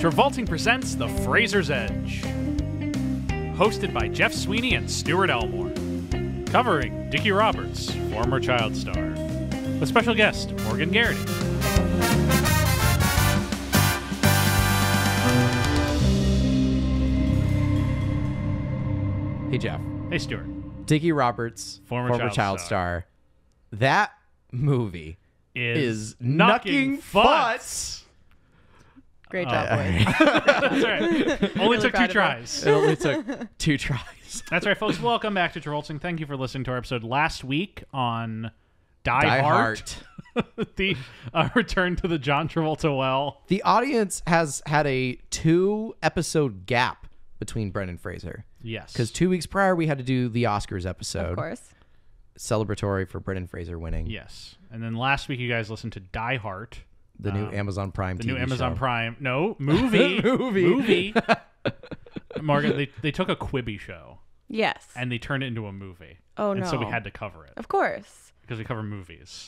Travolting presents The Fraser's Edge. Hosted by Jeff Sweeney and Stuart Elmore. Covering Dickie Roberts, former child star. With special guest Morgan Garrity. Hey, Jeff. Hey, Stuart. Dickie Roberts, former child star. That movie is knocking futz. Great job, boys. That's right. Only took two tries. It only took 2 tries. That's right, folks. Welcome back to Travolting. Thank you for listening to our episode last week on Die Hard. The return to the John Travolta well. The audience has had a 2-episode gap between Brendan Fraser. Yes. Because 2 weeks prior, we had to do the Oscars episode. Of course. Celebratory for Brendan Fraser winning. Yes. And then last week, you guys listened to Die Hard. The new Amazon Prime TV The new Amazon show. Prime. No, movie. Movie. Morgan, they took a Quibi show. Yes. And they turned it into a movie. Oh, and no. so we had to cover it. Of course. Because we cover movies.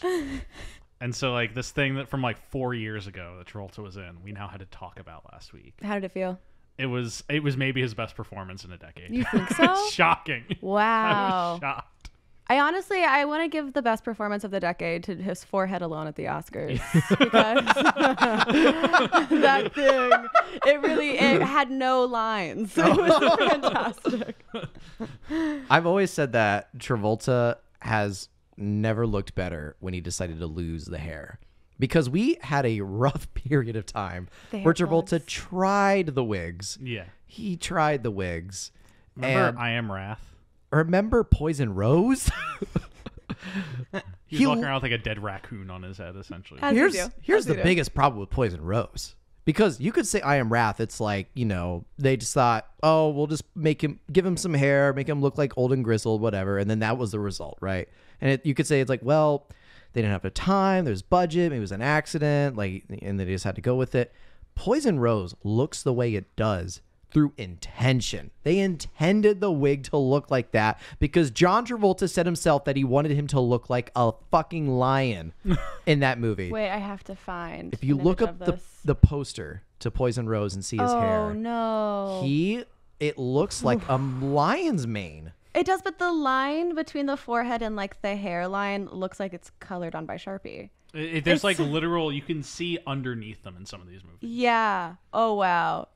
And so, like, this thing that from, like, 4 years ago that Travolta was in, we now had to talk about last week. How did it feel? It was maybe his best performance in a decade. You think so? Shocking. Wow. I was shocked. I want to give the best performance of the decade to his forehead alone at the Oscars. Because that thing, it had no lines. It was fantastic. I've always said that Travolta has never looked better when he decided to lose the hair. Because we had a rough period of time where Travolta tried the wigs. Yeah. He tried the wigs. Remember and I Am Wrath? remember Poison Rose? He was walking around with like a dead raccoon on his head, essentially. Here's the biggest problem with Poison Rose. Because you could say I Am Wrath. It's like, you know, they just thought, oh, we'll just give him some hair, make him look like old and grizzled, whatever. And then that was the result, right? And you could say it's like, well, they didn't have the time. There's budget. Maybe it was an accident. Like, and they just had to go with it. Poison Rose looks the way it does through intention. They intended the wig to look like that because John Travolta said himself that he wanted him to look like a fucking lion in that movie. Wait, I have to find. If you look up the poster to Poison Rose and see his hair. Oh, no. It looks like a lion's mane. It does, but the line between the forehead and like the hairline looks like it's colored on by Sharpie. There's like literal, you can see underneath them in some of these movies. Yeah. Oh, wow.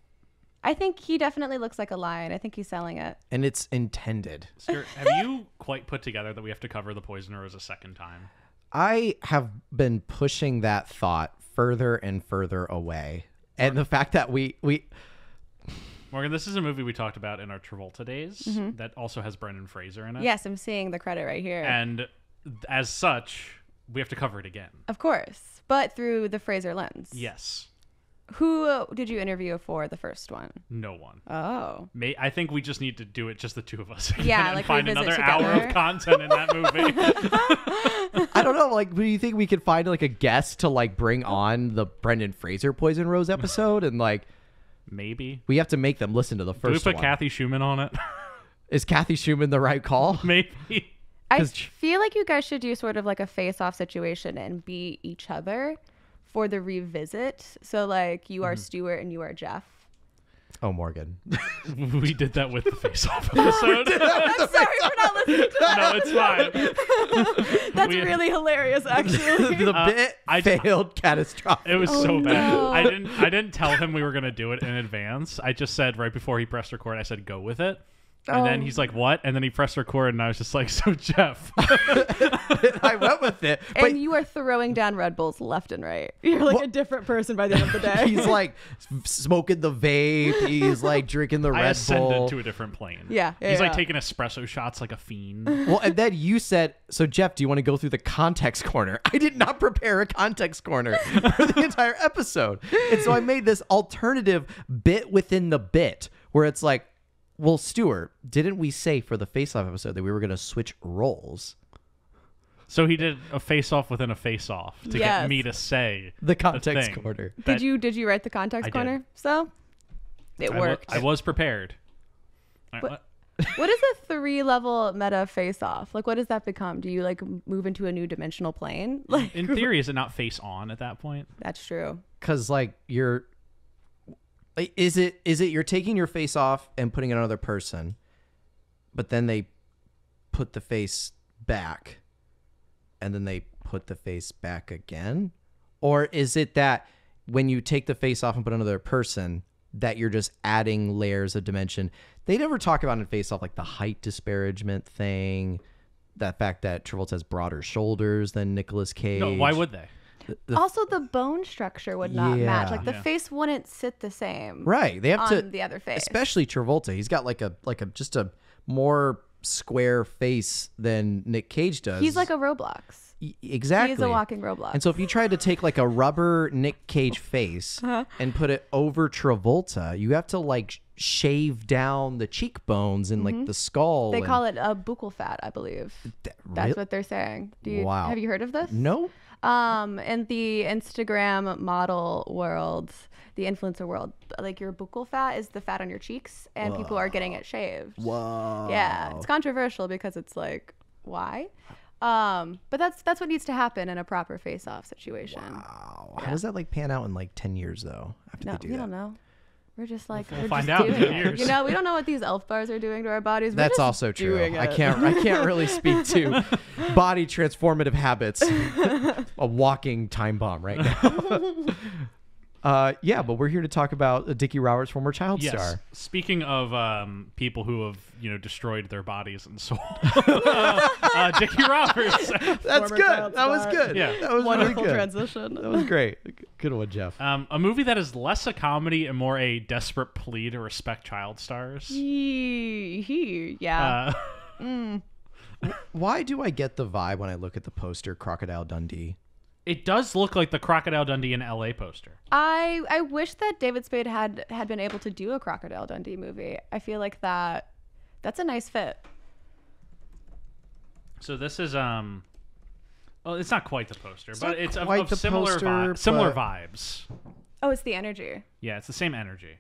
I think he definitely looks like a lion. I think he's selling it. And it's intended. Stuart, have you quite put together that we have to cover the Poison Rose a second time? I have been pushing that thought further and further away. And the fact that we Morgan, this is a movie we talked about in our Travolta days that also has Brendan Fraser in it. Yes, I'm seeing the credit right here. And as such, we have to cover it again. Of course, but through the Fraser lens. Yes. Who did you interview for the first one? No one. Oh. I think we just need to do it just the two of us again yeah, and like find revisit another together. hour of content in that movie. I don't know, like, do you think we could find like a guest to like bring on the Brendan Fraser Poison Rose episode and like Maybe. we have to make them listen to the Do first we put one. Kathy Schumann on it? Is Kathy Schumann the right call? Maybe. I feel like you guys should do sort of like a face-off situation and be each other for the revisit. So like you are Stuart and you are Jeff. Oh, Morgan. We did that with the face-off episode. I'm sorry for not listening to that. No, it's fine. That's really hilarious, actually. the bit failed catastrophic. It was so bad. no. I didn't tell him we were going to do it in advance. I just said right before he pressed record, I said, go with it. And then he's like, what? And then he pressed record, and I was just like, so Jeff. I went with it. But And you are throwing down Red Bulls left and right. You're like a different person by the end of the day. he's like smoking the vape. He's like drinking the I Red ascended Bull. to a different plane. Yeah. He's like taking espresso shots like a fiend. Well, and then you said, so Jeff, do you want to go through the context corner? I did not prepare a context corner for the entire episode. And so I made this alternative bit within the bit where it's like, well, Stuart, didn't we say for the face-off episode that we were going to switch roles? So he did a face-off within a face-off to get me to say The context thing. corner. Did you write the context I corner? did. So it worked. I was prepared. But- What is a 3-level meta face-off? Like, what does that become? Do you like move into a new dimensional plane? Like, In theory, is it not face-on at that point? that's true. Because, like, Like, is it you're taking your face off and putting it on another person, but then they put the face back, and then they put the face back again? Or is it that when you take the face off and put another person, that you're just adding layers of dimension? They never talk about in Face Off like the height disparagement thing, that fact that Travolta has broader shoulders than Nicolas Cage. No, why would they? Also, the bone structure would not match. Like the Yeah. face wouldn't sit the same. Right. They have on to the other face. especially Travolta. He's got like a just a more square face than Nick Cage does. He's like a Roblox. Exactly. He's a walking Roblox. And so if you tried to take like a rubber Nick Cage face and put it over Travolta, you have to like shave down the cheekbones and like the skull. They call it a buccal fat, I believe. That's what they're saying. Wow. Have you heard of this? No. In the Instagram model world, the influencer world, like your buccal fat is the fat on your cheeks, and people are getting it shaved. Whoa. Yeah, it's controversial because it's like, why? But that's what needs to happen in a proper face-off situation. Wow. How does that like pan out in like 10 years though? After No, they do we that? don't know. We're just like We'll we're find just out in doing 10 it. years. You know, we don't know what these elf bars are doing to our bodies. We're That's just also true. doing I it. can't really speak to body transformative habits. A walking time bomb right now. Yeah, but we're here to talk about Dickie Roberts, former child star. Speaking of people who have destroyed their bodies and soul, Dickie Roberts. That's Former good. child That was star. good. Yeah. That was Wonderful really good. transition. That was great. Good one, Jeff. A movie that is less a comedy and more a desperate plea to respect child stars. Yeah. Why do I get the vibe when I look at the poster, Crocodile Dundee? It does look like the Crocodile Dundee in LA poster. I wish that David Spade had been able to do a Crocodile Dundee movie. I feel like that's a nice fit. So this is well, it's not quite the poster, but it's quite of the similar poster, similar but- vibes. Oh, it's the energy. Yeah, it's the same energy.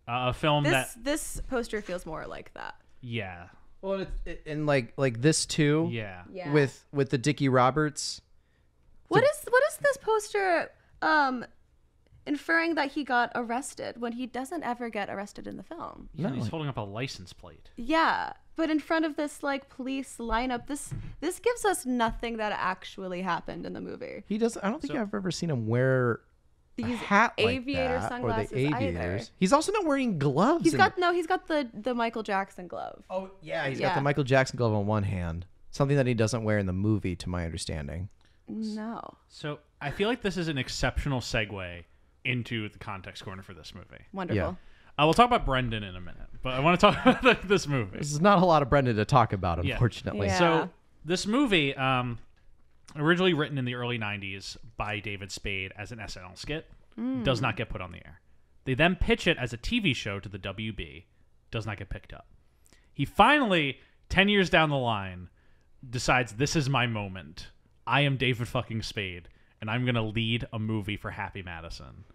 A film that This poster feels more like that. yeah. Well, and like this too. Yeah. Yeah. With the Dickie Roberts. What is this poster inferring that he got arrested when he doesn't ever get arrested in the film? Yeah, he's holding up a license plate. Yeah, but in front of this like police lineup, this gives us nothing that actually happened in the movie. He does. I don't think I've ever seen him wear a These hat like aviator that, sunglasses or the aviators. either. He's also not wearing gloves. He's got the Michael Jackson glove. Oh yeah, he's got Yeah. the Michael Jackson glove on one hand. Something that he doesn't wear in the movie, to my understanding. No. So I feel like this is an exceptional segue into the context corner for this movie. Wonderful. Yeah. We'll talk about Brendan in a minute, but I want to talk about this movie. This is not a lot of Brendan to talk about, Yeah. unfortunately. Yeah. So this movie, originally written in the early 90s by David Spade as an SNL skit, does not get put on the air. They then pitch it as a TV show to the WB, does not get picked up. He finally, 10 years down the line, decides this is my moment. I am David fucking Spade, and I'm going to lead a movie for Happy Madison.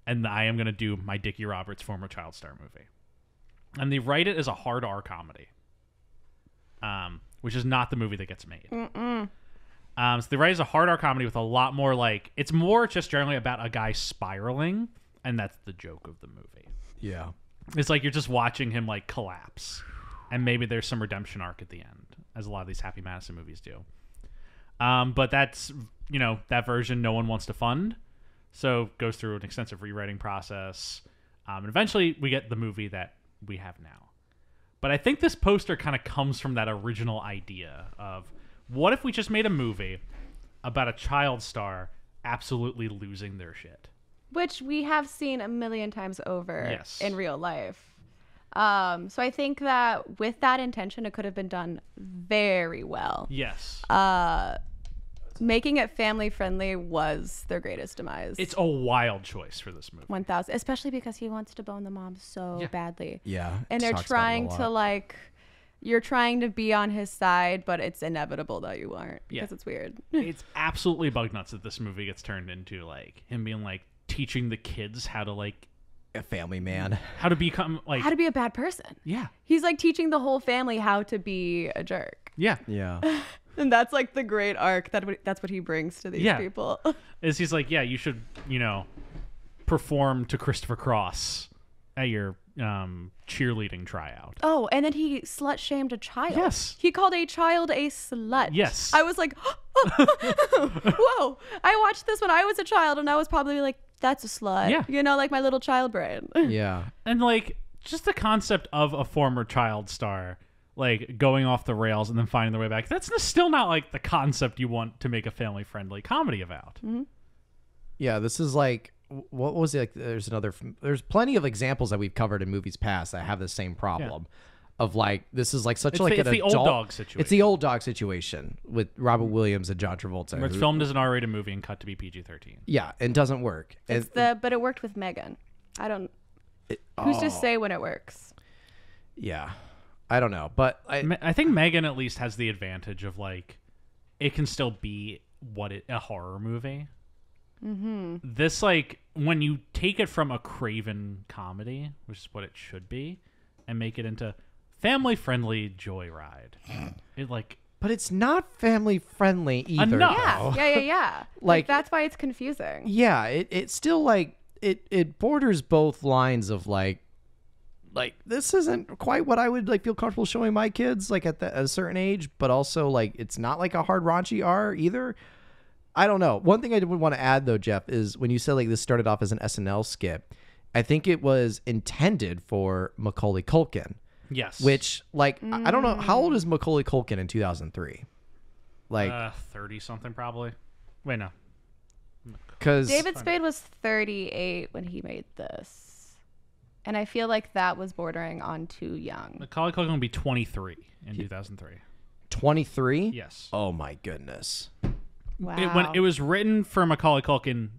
And I am going to do my Dickie Roberts former child star movie. And they write it as a hard R comedy, which is not the movie that gets made. So they write it as a hard R comedy with a lot more like, it's more just generally about a guy spiraling, and that's the joke of the movie. Yeah. It's like you're just watching him like collapse, and maybe there's some redemption arc at the end, as a lot of these Happy Madison movies do. But that's, that version no one wants to fund, so goes through an extensive rewriting process, and eventually we get the movie that we have now. But I think this poster kind of comes from that original idea of, what if we just made a movie about a child star absolutely losing their shit? Which we have seen a million times over Yes. in real life. So I think that with that intention, it could have been done very well. Yes. Making it family friendly was their greatest demise. It's a wild choice for this movie. 1000, especially because he wants to bone the mom so Yeah. badly. Yeah. And they're talks about it a trying lot. to like, you're trying to be on his side, but it's inevitable that you aren't because Yeah. it's weird. It's absolutely bug nuts that this movie gets turned into like him being like teaching the kids how to like A family man. how to become like How to be a bad person. yeah. He's like teaching the whole family how to be a jerk. Yeah. Yeah. And that's like the great arc. That's what he brings to these Yeah. people. Is he's like, yeah, you should, perform to Christopher Cross cheerleading triout. Oh, and then he slut shamed a child. Yes. He called a child a slut. Yes. I was like, whoa. I watched this when I was a child, and I was probably like, that's a slut. Yeah. You know, like my little child brain. Yeah. And like just the concept of a former child star like going off the rails and then finding their way back. That's still not like the concept you want to make a family friendly comedy about. Mm-hmm. Yeah, this is like, what was it? Like, there's plenty of examples that we've covered in movies past that have the same problem of like, this is like such like it's an the adult old dog situation. It's the old dog situation with Robin Williams and John Travolta. Where it's filmed as an R-rated movie and cut to be PG-13. Yeah, and doesn't work. But it worked with Megan. Who's to say when it works? Yeah, I don't know, but I think Megan at least has the advantage of like, it can still be a horror movie. Mm-hmm. This, like, when you take it from a craven comedy, which is what it should be, and make it into family-friendly joyride, but it's not family-friendly either. Enough. Yeah. Like that's why it's confusing. Yeah, it's still like it borders both lines of like this isn't quite what I would like feel comfortable showing my kids like at a certain age, but also like it's not like a hard raunchy R either. I don't know. One thing I would want to add though, Jeff, is when you said like this started off as an SNL skit, I think it was intended for Macaulay Culkin. Yes. Which like I don't know, how old is Macaulay Culkin in 2003? Like 30 something probably. Wait, no. Cuz David Spade was 38 when he made this. And I feel like that was bordering on too young. Macaulay Culkin would be 23 in 2003. 23? Yes. Oh my goodness. Wow. When it was written for Macaulay Culkin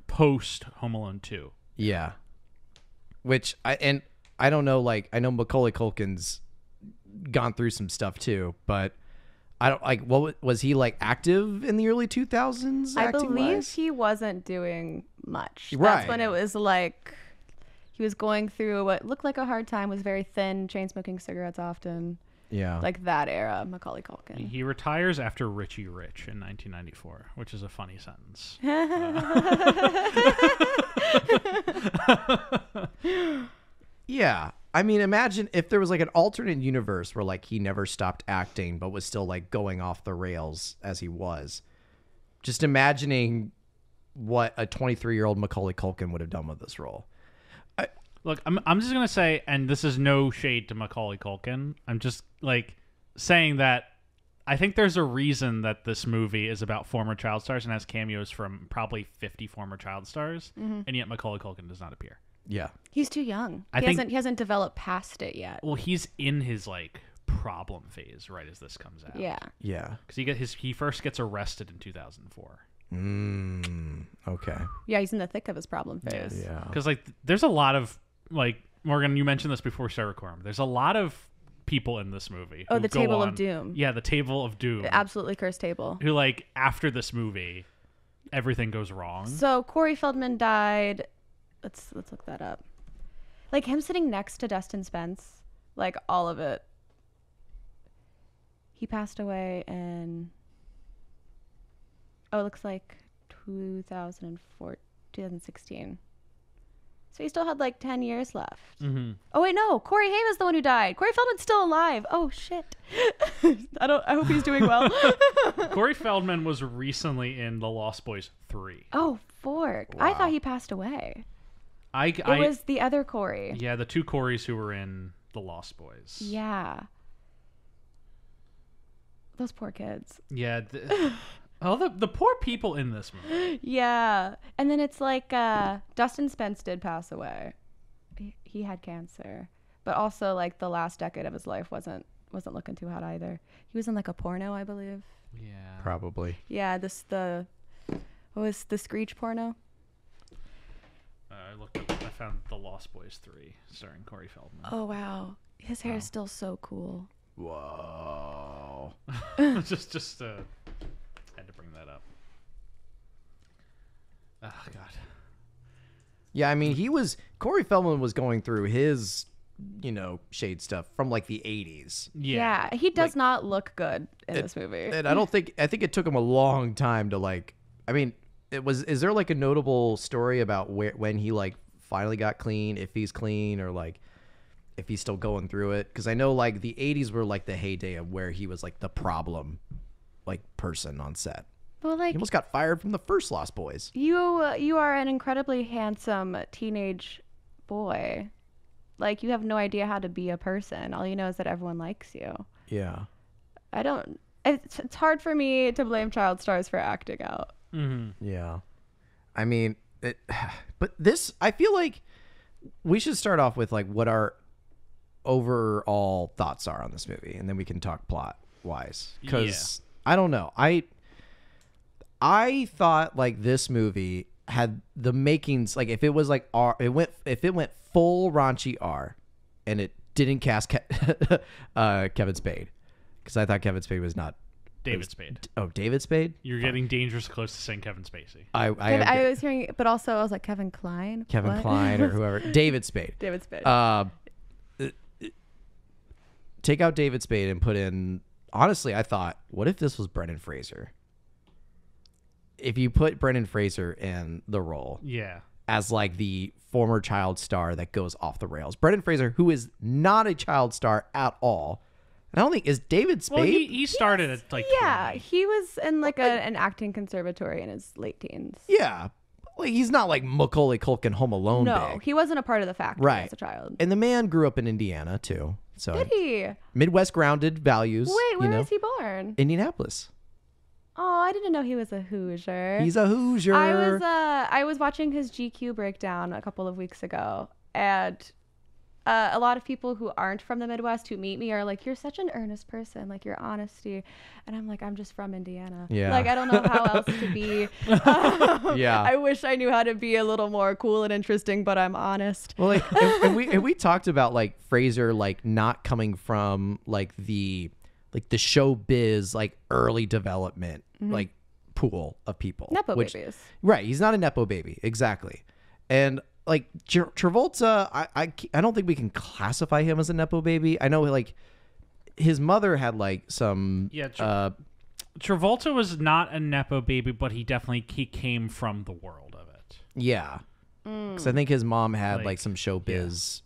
post Home Alone 2. Yeah. Which I don't know, like I know Macaulay Culkin's gone through some stuff too, but I don't like what was he like active in the early 2000s? I believe wise? he wasn't doing much. Right. That's when it was like he was going through what looked like a hard time, was very thin, chain smoking cigarettes often. Yeah. Like that era, Macaulay Culkin. He retires after Richie Rich in 1994, which is a funny sentence. Yeah. I mean, imagine if there was like an alternate universe where like he never stopped acting but was still like going off the rails as he was. Just imagining what a 23-year-old Macaulay Culkin would have done with this role. Look, I'm just going to say, and this is no shade to Macaulay Culkin, I'm just like saying that I think there's a reason that this movie is about former child stars and has cameos from probably 50 former child stars, and yet Macaulay Culkin does not appear. Yeah. He's too young. He hasn't developed past it yet. Well, he's in his like problem phase right as this comes out. Yeah. Yeah. Because he first gets arrested in 2004. Okay. Yeah, he's in the thick of his problem phase. Yeah. Because like there's a lot of like Morgan, you mentioned this before we started recording. There's a lot of people in this movie. Oh, who the go Table on- of Doom. Yeah, the Table of Doom. The absolutely cursed table. Who like after this movie, everything goes wrong. So Corey Feldman died. Let's look that up. Like him sitting next to Dustin Spence, like all of it. He passed away in. Oh, it looks like 2016. So he still had like 10 years left. Mm-hmm. Oh wait, no. Corey Haim is the one who died. Corey Feldman's still alive. Oh shit. I hope he's doing well. Corey Feldman was recently in The Lost Boys 3. Oh, fork. I thought he passed away. It was the other Corey. Yeah, the two Coreys who were in The Lost Boys. Yeah. Those poor kids. Yeah. The poor people in this movie. Yeah. And then it's like Dustin Spence did pass away. He had cancer. But also like the last decade of his life wasn't looking too hot either. He was in like a porno, I believe. Yeah. Probably. Yeah, what was the Screech porno? I found The Lost Boys 3 starring Corey Feldman. Oh wow. His hair is still so cool. Whoa. just had to bring that up. Oh god. Yeah, I mean, Corey Feldman was going through his, shade stuff from like the 80s. Yeah, he does not look good in this movie. And I think it took him a long time to like, I mean, is there like a notable story about when he like finally got clean, if he's clean, or like if he's still going through it. Because I know like the 80s were like the heyday of where he was like the problem like person on set. Well, like He almost got fired from the first Lost Boys. you are an incredibly handsome teenage boy. Like, you have no idea how to be a person. All you know is that everyone likes you. Yeah. It's hard for me to blame child stars for acting out. Yeah. I mean, but this, I feel like we should start off with like what our overall thoughts are on this movie, and then we can talk plot wise. Because I don't know. I thought like this movie had the makings, like if it was like R, if it went full raunchy R, and it didn't cast Kevin Spade, because I thought Kevin Spade was not David Spade. Oh, David Spade. You're getting dangerously close to saying Kevin Spacey. I was hearing, but also I was like Kevin Kline. Kevin What? Kline or whoever. David Spade. David Spade. Take out David Spade and put in. Honestly, I thought, what if this was Brendan Fraser? If you put Brendan Fraser in the role, as like the former child star that goes off the rails, Brendan Fraser, who is not a child star at all. And I don't think is David Spade. Well, he started at like 20. He was in like an acting conservatory in his late teens. Yeah, like he's not like Macaulay Culkin Home Alone. No, big. he wasn't a part of the factory Right. as a child. And the man grew up in Indiana too. So Did he? Midwest grounded values. Wait, where you know? was he born? Indianapolis. Oh, I didn't know he was a Hoosier. He's a Hoosier. I was watching his GQ breakdown a couple of weeks ago, and a lot of people who aren't from the Midwest who meet me are like, "You're such an earnest person, like your honesty," and I'm like, "I'm just from Indiana. Yeah. Like I don't know how else to be. Yeah. I wish I knew how to be a little more cool and interesting, but I'm honest." Well, like, and we talked about like Fraser like not coming from like the showbiz like early development like pool of people. Nepo babies. Right. He's not a Nepo baby. Exactly. And like Travolta, I don't think we can classify him as a Nepo baby. I know like his mother had like some Travolta was not a Nepo baby, but he came from the world of it. Yeah. Because I think his mom had like some showbiz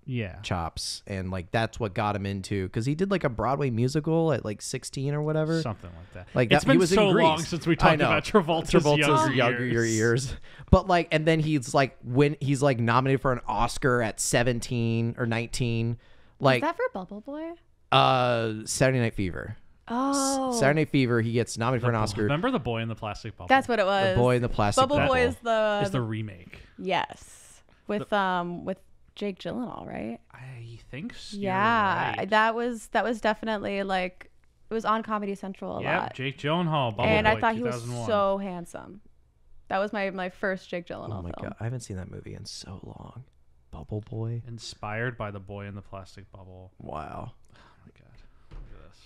Yeah. chops, and like that's what got him into, because he did like a Broadway musical at like 16 or whatever. Something like that. Like it's that, he been was so in Grease. long since we talked about Travolta's younger years. But like, and then he's like he's like nominated for an Oscar at 17 or 19. Like, Is that for Bubble Boy? Saturday Night Fever. Oh, Saturday Night Fever. He gets nominated for an Oscar. Remember The Boy in the Plastic Bubble? that's what it was. The Boy in the Plastic Bubble Bubble. Boy is the remake. yes, with Jake Gyllenhaal, right? I think so. Yeah, right. that was definitely like, it was on Comedy Central a lot. Jake Gyllenhaal, Bubble And Boy, I thought he 2001. was so handsome. That was my first Jake Gyllenhaal Oh my film. god, I haven't seen that movie in so long. Bubble Boy. Inspired by The Boy in the Plastic Bubble. Wow. Oh my god. Look at this.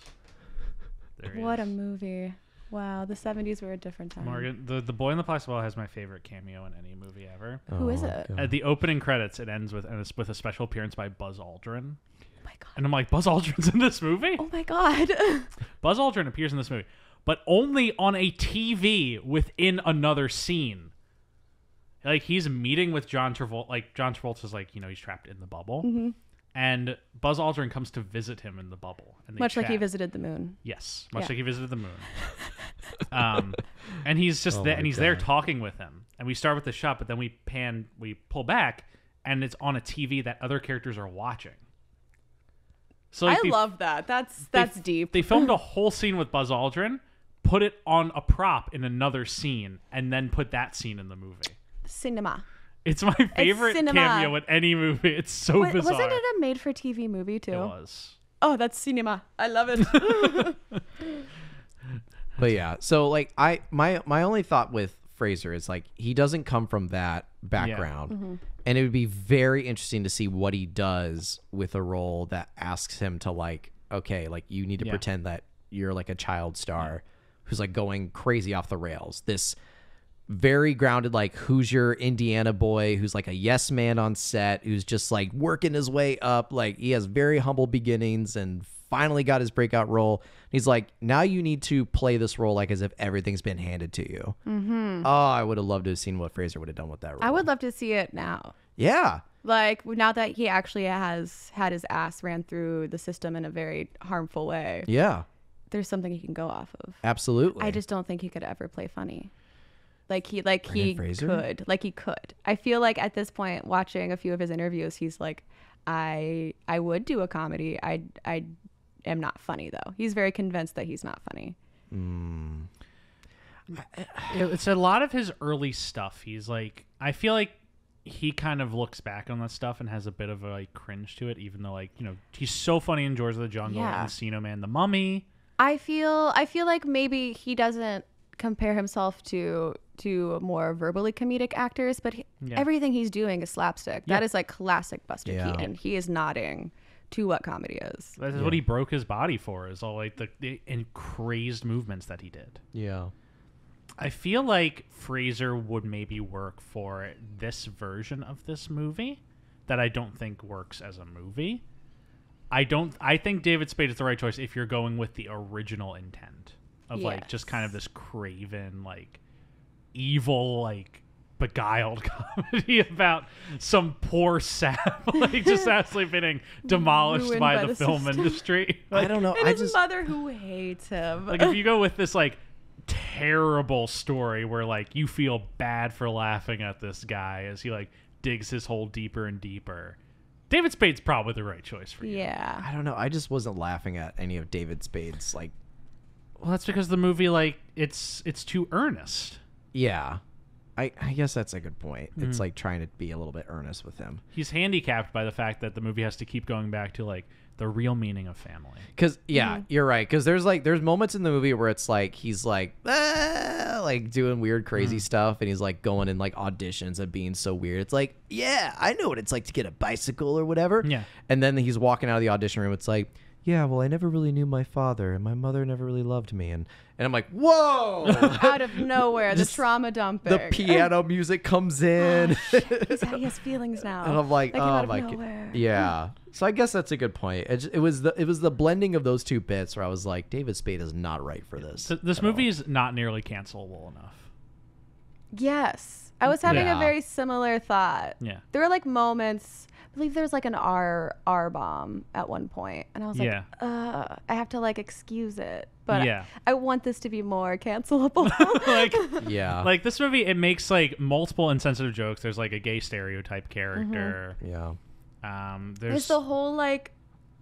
There he What a is. movie. Wow, the 70s were a different time. Morgan, the Boy in the Plastic Bubble has my favorite cameo in any movie ever. Who is it? God. At the opening credits, it ends with a special appearance by Buzz Aldrin. Oh my god. And I'm like, Buzz Aldrin's in this movie? Oh my god. Buzz Aldrin appears in this movie, but only on a TV within another scene. Like, he's meeting with John Travolta. Like, John Travolta's like, he's trapped in the bubble. Mm-hmm. And Buzz Aldrin comes to visit him in the bubble. And they Much like he chat. visited the moon. Yes, much Yeah. like he visited the moon. And he's just there, my and he's there God. talking with him. And we start with the shot, but then we pull back, and it's on a TV that other characters are watching. So like, I love that. That's deep. They filmed a whole scene with Buzz Aldrin, put it on a prop in another scene, and then put that scene in the movie. Cinema. It's my favorite cinema. cameo in any movie. It's so bizarre. Wasn't it a made-for-TV movie too? It was. Oh, that's cinema. I love it. But yeah, so like my only thought with Fraser is like he doesn't come from that background, and it would be very interesting to see what he does with a role that asks him to like, okay, like you need to pretend that you're like a child star who's like going crazy off the rails. This very grounded, like Hoosier Indiana boy who's like a yes man on set, who's just like working his way up. Like he has very humble beginnings and finally got his breakout role. He's like, now you need to play this role like as if everything's been handed to you. Oh, I would have loved to have seen what Fraser would have done with that role. I would love to see it now. Yeah. Like, now that he actually has had his ass ran through the system in a very harmful way, Yeah. there's something he can go off of. Absolutely. I just don't think he could ever play funny. He Fraser? could. Like, he could. I feel like at this point, watching a few of his interviews, he's like, I would do a comedy. I am not funny, though. He's very convinced that he's not funny. It's a lot of his early stuff. He's like, I feel like he kind of looks back on that stuff and has a bit of a like cringe to it, even though like, you know, he's so funny in George of the Jungle, Yeah. Encino Man, The Mummy. I feel like maybe he doesn't compare himself to more verbally comedic actors, but everything he's doing is slapstick. Yeah. That is like classic Buster Yeah. Keaton. He is nodding to what comedy is. That's what he broke his body for, is all like the crazed movements that he did. Yeah. I feel like Fraser would maybe work for this version of this movie that I don't think works as a movie. I think David Spade is the right choice if you're going with the original intent of like just kind of this craven, like evil, like beguiled comedy about some poor sap like just absolutely getting demolished Ruined by by the the film system. industry. I don't know. And I his just mother who hates him. Like if you go with this like terrible story where like you feel bad for laughing at this guy as he like digs his hole deeper and deeper, David Spade's probably the right choice for you. Yeah. I don't know. I just wasn't laughing at any of David Spade's like. Well, that's because the movie like it's too earnest. Yeah. I guess that's a good point. It's like trying to be a little bit earnest with him. He's handicapped by the fact that the movie has to keep going back to like the real meaning of family. Cause you're right. Cause there's moments in the movie where it's like he's like like doing weird, crazy stuff, and he's like going in like auditions and being so weird. It's like, yeah, I know what it's like to get a bicycle or whatever. Yeah. And then he's walking out of the audition room. It's like, yeah, well, I never really knew my father, and my mother never really loved me, and I'm like, whoa! Out of nowhere, the Just trauma dumping. The piano music comes in. He has feelings now. And I'm like, came oh out of my nowhere. god, yeah. So I guess that's a good point. It was the blending of those two bits where I was like, David Spade is not right for this. So this movie is not nearly cancelable enough. Yes. I was having Yeah. a very similar thought. Yeah. There were like moments, I believe there was like an R bomb at one point, and I was like, Yeah. I have to like excuse it, but Yeah. I want this to be more cancelable. Like Yeah, like this movie, it makes like multiple insensitive jokes. There's like a gay stereotype character. yeah. There's the whole like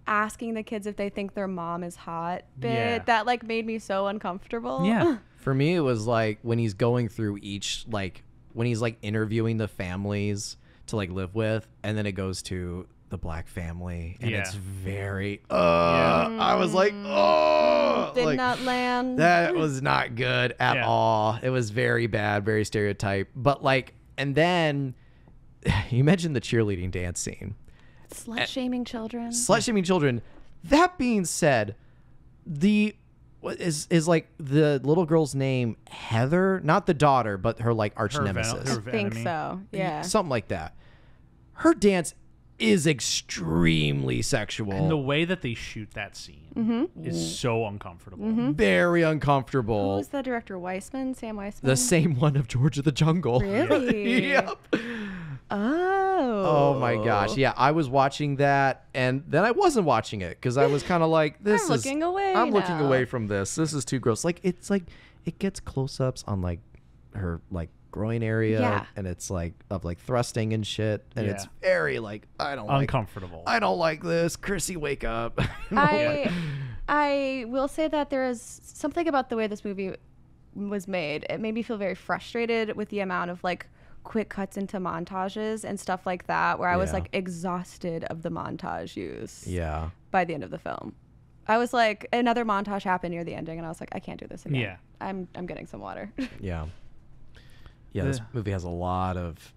asking the kids if they think their mom is hot bit Yeah. that like made me so uncomfortable. Yeah. For me, it was like when he's going through each like when he's like interviewing the families to like live with, and then it goes to the black family, and it's very I was like, oh, Did like, not land. that was not good at Yeah. all. It was very bad, very stereotype. But like, and then you mentioned the cheerleading dance scene, Slut shaming children. slut shaming children. That being said, what is like the little girl's name Heather, not the daughter, but her like arch Her nemesis, her I think enemy. so. Yeah. something like that. Her dance is extremely sexual, And the way that they shoot that scene is so uncomfortable. very uncomfortable. Who's the director? Weissman? Sam Weissman? The same one of George of the Jungle. Really? Yep. Oh. Oh my gosh. Yeah, I was watching that, and then I wasn't watching it because I was kind of like, this I'm is looking away I'm looking now. away from this. This is too gross. Like it's like it gets close-ups on like her like groin area, Yeah. and it's like of like thrusting and shit, and it's Yeah. very like I don't like Uncomfortable. I don't like this. Chrissy, wake up. You know, like- I will say that there is something about the way this movie was made. It made me feel very frustrated with the amount of like quick cuts into montages and stuff like that, where I was Yeah. like exhausted of the montage use yeah. by the end of the film. I was like, another montage happened near the ending, and I was like, I can't do this again. Yeah. I'm getting some water. Yeah. Yeah, this The- movie has a lot of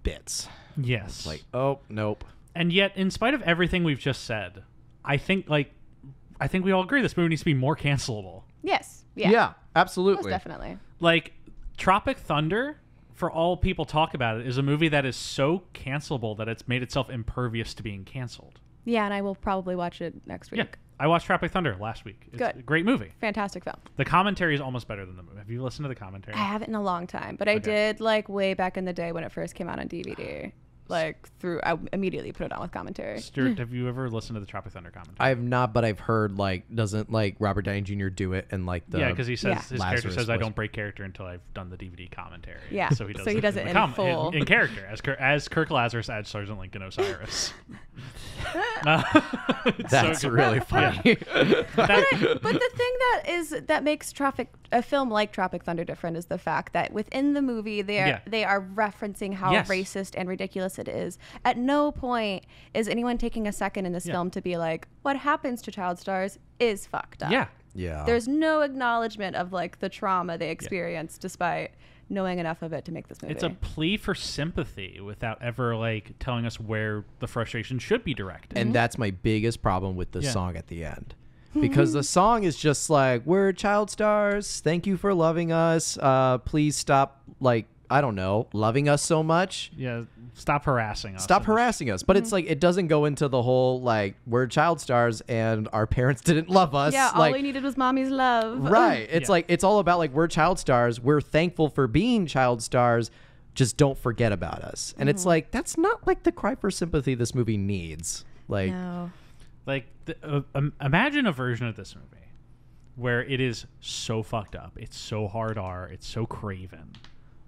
bits. Yes. It's like, oh, nope. And yet, in spite of everything we've just said, I think we all agree this movie needs to be more cancelable. Yes. Yeah. Yeah, Most absolutely. definitely. Like Tropic Thunder, for all people talk about it, is a movie that is so cancelable that it's made itself impervious to being canceled. Yeah, and I will probably watch it next week. Yeah. I watched Tropic Thunder last week. It's Good. a great movie. Fantastic film. The commentary is almost better than the movie. Have you listened to the commentary? I haven't in a long time, but I Okay. did like way back in the day when it first came out on DVD. like I immediately put it on with commentary. Stuart, have you ever listened to the Tropic Thunder commentary? I have not, but I've heard like doesn't like Robert Downey Jr. do it and like the because he says his character Lazarus says I was- don't break character until I've done the DVD commentary. Yeah. so he does it in full. in character as Kirk Lazarus as Sergeant Lincoln Osiris. That's really funny. But the thing that makes a film like Tropic Thunder different is the fact that within the movie they are referencing how racist and ridiculous it is. At no point is anyone taking a second in this film to be like, what happens to child stars is fucked up. Yeah. There's no acknowledgement of like the trauma they experience despite knowing enough of it to make this movie. It's a plea for sympathy without ever like telling us where the frustration should be directed. And that's my biggest problem with the song at the end. Because the song is just like, we're child stars. Thank you for loving us. Please stop, like, I don't know, loving us so much. Yeah, stop harassing us. Stop harassing us. But it's like, it doesn't go into the whole, like, we're child stars and our parents didn't love us. Yeah, like, all we needed was mommy's love. Right. It's like, it's all about, like, we're child stars. We're thankful for being child stars. Just don't forget about us. And it's like, that's not, like, the cry for sympathy this movie needs. Like, No. Like, imagine a version of this movie where it is so fucked up. It's so hard R. It's so craven.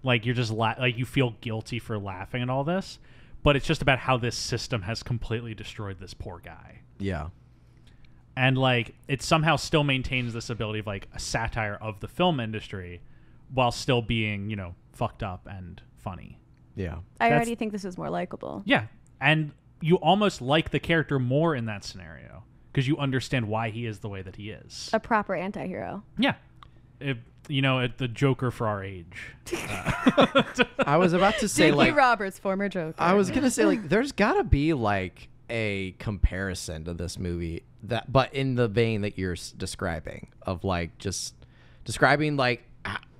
Like, you're just like you feel guilty for laughing at all this, but it's just about how this system has completely destroyed this poor guy. yeah. And like, it somehow still maintains this ability of like a satire of the film industry, while still being, you know, fucked up and funny. Yeah. I already think this is more likable. Yeah, and you almost like the character more in that scenario because you understand why he is the way that he is. A proper anti-hero. Yeah. The Joker for our age. I was about to say, Dickie like, Roberts, former Joker. I was gonna say, like, there's gotta be like a comparison to this movie but in the vein that you're describing of like just describing like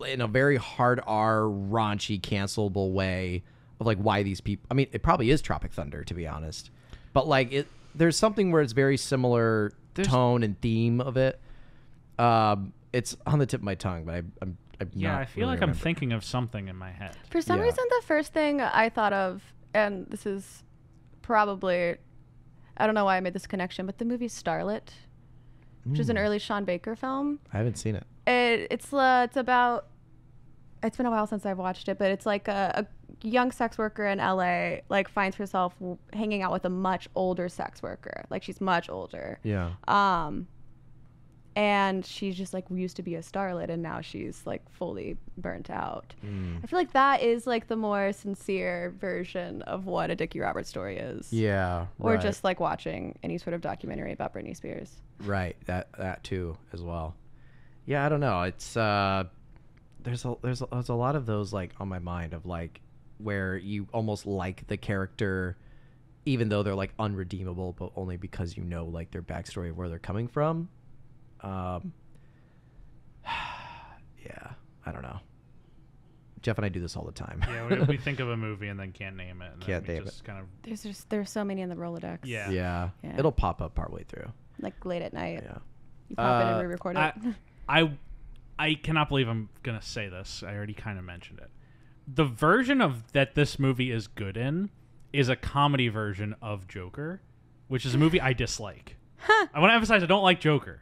in a very hard R, raunchy, cancelable way of like why these people. I mean, it probably is Tropic Thunder, to be honest, but like there's something where it's very similar tone and theme of it. It's on the tip of my tongue, but I'm not I feel really like I'm remembering. thinking of something in my head. For some Yeah. reason, the first thing I thought of, and this is probably, I don't know why I made this connection, but the movie Starlet, which is an early Sean Baker film. I haven't seen it. It's about, it's been a while since I've watched it, but it's like a young sex worker in LA like finds herself hanging out with a much older sex worker. Like, she's much older. Yeah. And she's just like used to be a starlet, and now she's like fully burnt out. I feel like that is like the more sincere version of what a Dickie Roberts story is. Yeah. Or right. just like watching any sort of documentary about Britney Spears. Right, that too as well. Yeah, I don't know. It's there's a lot of those like on my mind of like where you almost like the character even though they're like unredeemable, but only because you know like their backstory of where they're coming from. Yeah, I don't know. Jeff and I do this all the time. Yeah, we think of a movie and then can't name it. And Can't then we name just kind of There's so many in the Rolodex. Yeah. Yeah. Yeah. It'll pop up partway through. Like late at night. Yeah. You pop in and re-record it. I cannot believe I'm gonna say this. I already kind of mentioned it. The version of that this movie is good in is a comedy version of Joker, which is a movie I dislike. I want to emphasize I don't like Joker,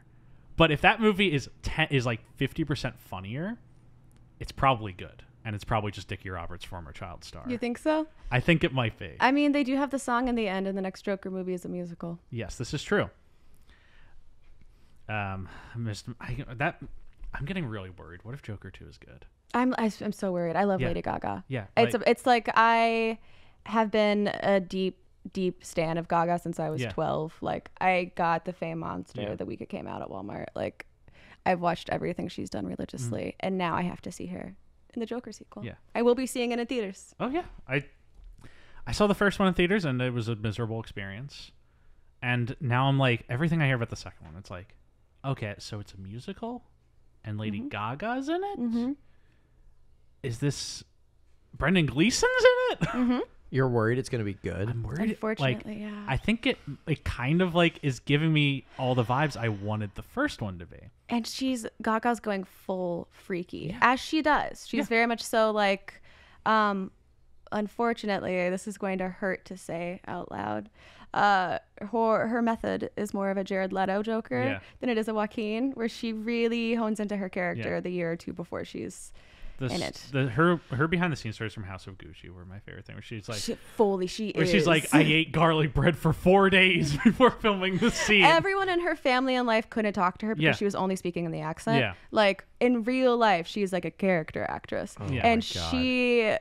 but if that movie is like 50% funnier, it's probably good, and it's probably just Dickie Roberts' former child star. You think so? I think it might be. I mean, they do have the song in the end, and the next Joker movie is a musical. Yes, this is true. I'm getting really worried. What if Joker 2 is good? I'm so worried. I love Yeah. Lady Gaga. Yeah, It's like I have been a deep stan of Gaga since I was Yeah. 12. Like, I got the Fame Monster Yeah. the week it came out at Walmart. Like, I've watched everything she's done religiously, and now I have to see her in the Joker sequel. Yeah. I will be seeing it in theaters. Oh yeah, I saw the first one in theaters and it was a miserable experience. And now I'm like, everything I hear about the second one, it's like, okay, so it's a musical, and Lady Gaga's in it. Mm-hmm. Is this Brendan Gleeson's in it? Mm-hmm. You're worried it's going to be good? I'm worried. Unfortunately, like, yeah. I think it kind of like is giving me all the vibes I wanted the first one to be. And Gaga's going full freaky, as she does. She's very much so like, unfortunately, this is going to hurt to say out loud. Her method is more of a Jared Leto Joker than it is a Joaquin, where she really hones into her character the year or two before she's in it. Her behind the scenes stories from House of Gucci were my favorite thing. Where she's like, she's like, I ate garlic bread for 4 days before filming the scene. Everyone in her family and life couldn't talk to her because she was only speaking in the accent. Yeah. Like in real life, she's like a character actress, and she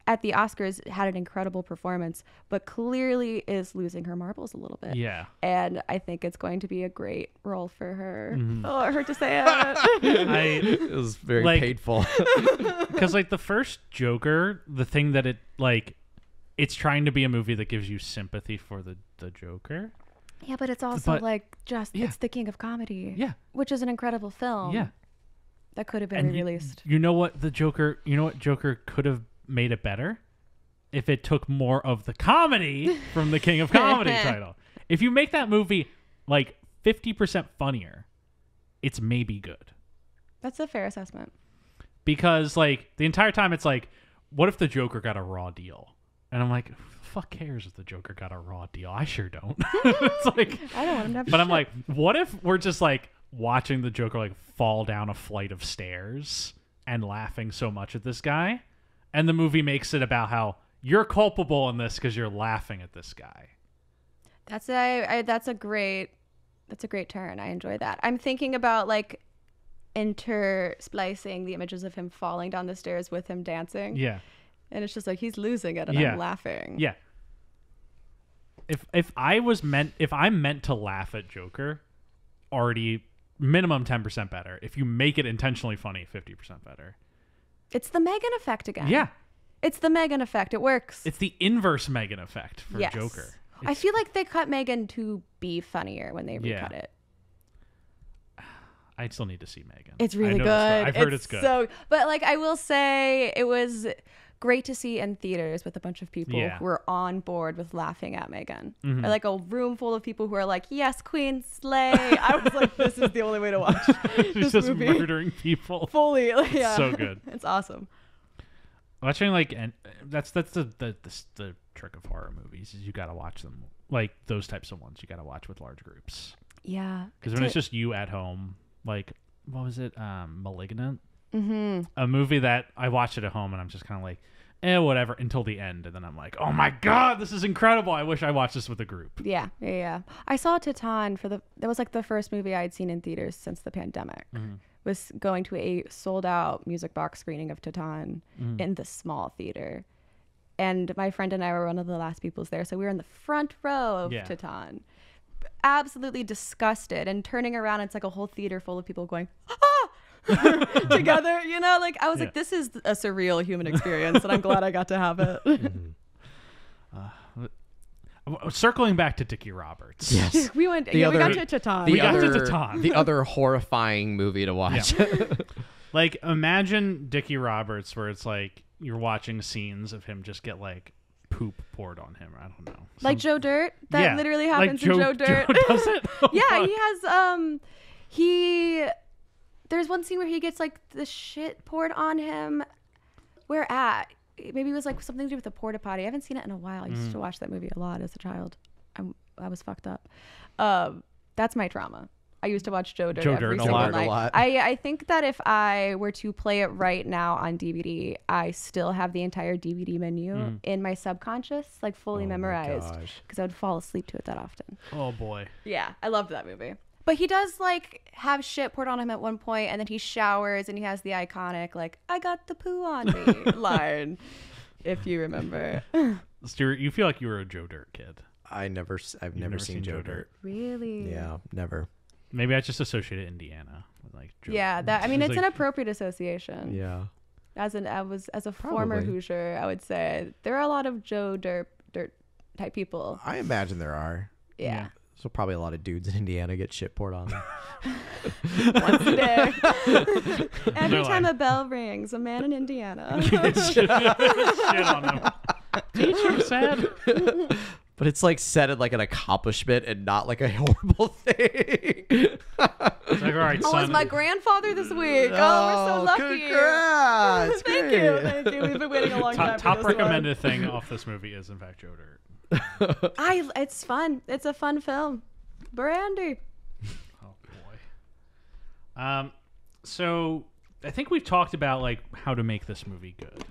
at the Oscars had an incredible performance, but clearly is losing her marbles a little bit. Yeah. And I think it's going to be a great role for her. Oh, I hurt to say it. It was very painful. Because like the first Joker, the thing that it's trying to be a movie that gives you sympathy for the Joker. Yeah, but it's also it's the king of comedy. Yeah. Which is an incredible film. Yeah. That could have been released. You know what Joker could have made it better? If it took more of the comedy from the King of Comedy title. If you make that movie like 50% funnier, it's maybe good. That's a fair assessment. Because like the entire time it's like, what if the Joker got a raw deal? And I'm like, fuck cares if the Joker got a raw deal? I sure don't. It's like, I don't want him to have But I'm like, what if we're just like watching the Joker like fall down a flight of stairs and laughing so much at this guy? And the movie makes it about how you're culpable in this because you're laughing at this guy. That's a great turn. I enjoy that. I'm thinking about like intersplicing the images of him falling down the stairs with him dancing. Yeah. And it's just like he's losing it and I'm laughing. Yeah. If I'm meant to laugh at Joker, already minimum 10% better. If you make it intentionally funny, 50% better. It's the Megan effect again. Yeah. It's the Megan effect. It works. It's the inverse Megan effect for Joker. I feel like they cut Megan to be funnier when they recut it. I still need to see Megan. It's really good. I've heard it's good. But like I will say it was great to see in theaters with a bunch of people who were on board with laughing at Megan. Mm-hmm. Or like a room full of people who are like, yes, Queen, slay. I was like, this is the only way to watch She's this just movie. murdering people. Fully. Yeah. So good. It's awesome. Watching and that's the trick of horror movies is you got to watch them like those types of ones. You got to watch with large groups. Yeah. Because when it's just you at home, like what was it? Malignant. Mm-hmm. A movie that I watched it at home and I'm just kind of like, whatever until the end, and then I'm like, oh my god, this is incredible. I wish I watched this with a group. Yeah. I saw Titan that was like the first movie I'd seen in theaters since the pandemic. Mm-hmm. Was going to a sold out music box screening of Titan in the small theater. And my friend and I were one of the last peoples there. So we were in the front row of Titan. Absolutely disgusted and turning around. It's like a whole theater full of people going, ah! Together, you know, like I was like, this is a surreal human experience and I'm glad I got to have it. Circling back to Dickie Roberts. Yes. we got to Titan. The other horrifying movie to watch. Yeah. Like imagine Dickie Roberts where it's like you're watching scenes of him just get like poop poured on him. I don't know. Like Joe Dirt? That literally happens in Joe Dirt. Joe does it? Oh, yeah, he has there's one scene where he gets like the shit poured on him. Where at? Maybe it was like something to do with the porta potty. I haven't seen it in a while. I used to watch that movie a lot as a child. I was fucked up. That's my trauma. I used to watch Joe Dirt every single night. I think that if I were to play it right now on DVD, I still have the entire DVD menu in my subconscious, like fully memorized, because I would fall asleep to it that often. Oh boy. Yeah, I loved that movie. But he does like have shit poured on him at one point, and then he showers and he has the iconic like "I got the poo on me" line, if you remember. Stuart, you feel like you were a Joe Dirt kid. I've never seen Joe Dirt. Really? Yeah, never. Maybe I just associated Indiana with like Joe. Yeah, it's an appropriate association. Yeah. As a former Hoosier, I would say there are a lot of Joe Dirt type people. I imagine there are. Yeah. So probably a lot of dudes in Indiana get shit poured on them. Once a day. Every time a bell rings, a man in Indiana. shit on him. Teacher said. But it's like said in like an accomplishment and not like a horrible thing. It's like, all right, Oh, son. it's my grandfather this week. Oh, we're so lucky. Congrats! Thank Great. you. Thank you. We've been waiting a long time. Top for this recommended thing off this movie is, in fact, Joe Dirt. It's fun. It's a fun film. Brandy. Oh boy. So I think we've talked about like how to make this movie good.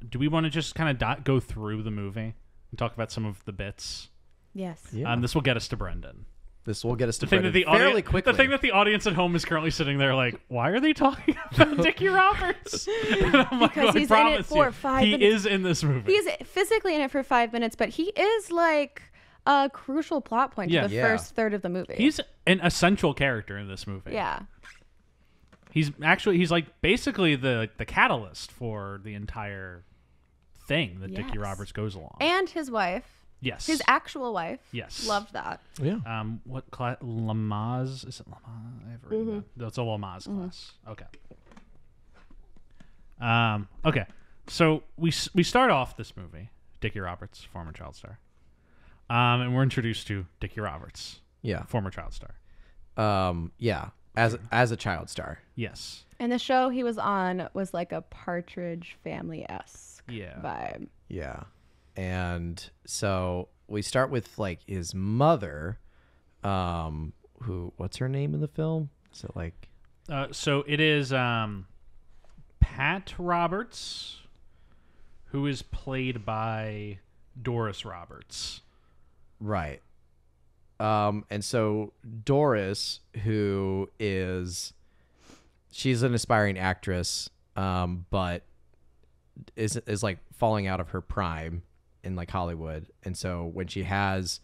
Do we want to just kind of go through the movie and talk about some of the bits? Yes. Yeah. This will get us to Brendan. This will get us to The thing Brendan that the fairly audience, quickly. the thing that the audience at home is currently sitting there like, why are they talking about Dickie Roberts? And I'm like, Because I he's in it promise for you, 5 he minutes. is in this movie. He's physically in it for 5 minutes, but he is like a crucial plot point to the Yeah. first third of the movie. He's an essential character in this movie. yeah. He's like basically the catalyst for the entire thing that Dickie Yes. Roberts goes along. And his wife, Yes. his actual wife. Yes. Loved that. Yeah. What class? Lamaze? Is it Lamaze? I have written that. That's a Lamaze class. Okay. Okay. So we start off this movie, Dickie Roberts, former child star, and we're introduced to Dickie Roberts, Yeah. former child star. Yeah. As a child star. Yes. And the show he was on was like a Partridge Family-esque Yeah. vibe. Yeah. And so we start with like his mother, who, what's her name in the film? Is it like So it is Pat Roberts, who is played by Doris Roberts. right? And so Doris, who she's an aspiring actress, but is like falling out of her prime in like Hollywood. And so when she has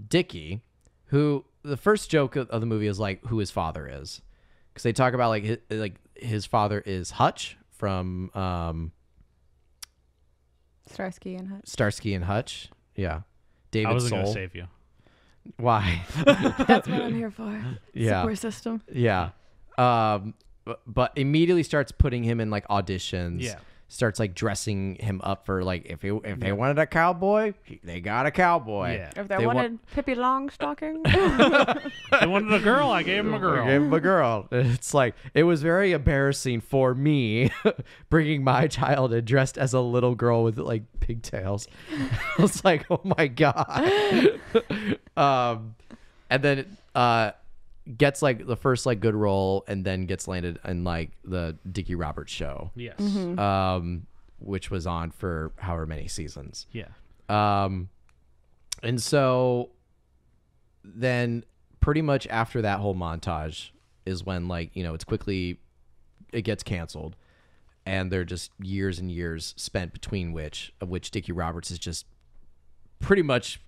Dickie, who the first joke of the movie is like who his father is, because they talk about his father is Hutch from Starsky and Hutch. Starsky and Hutch. Yeah, David I wasn't going to Soul. save you. Why? That's what I'm here for. Yeah. Support system. Yeah. But immediately starts putting him in like auditions. Yeah. Starts like dressing him up for like if they wanted a cowboy, they got a cowboy. Yeah. If they wanted Pippi Longstocking. They wanted a girl, I gave him a girl. I gave him a girl. It's like it was very embarrassing for me bringing my child and dressed as a little girl with like pigtails. I was like, oh my god. And then gets like the first like good role, and then gets landed in like the Dickie Roberts show. Yes. Which was on for however many seasons. Yeah. And so then pretty much after that whole montage is when like, it gets canceled, and there are just years and years spent between which Dickie Roberts is just pretty much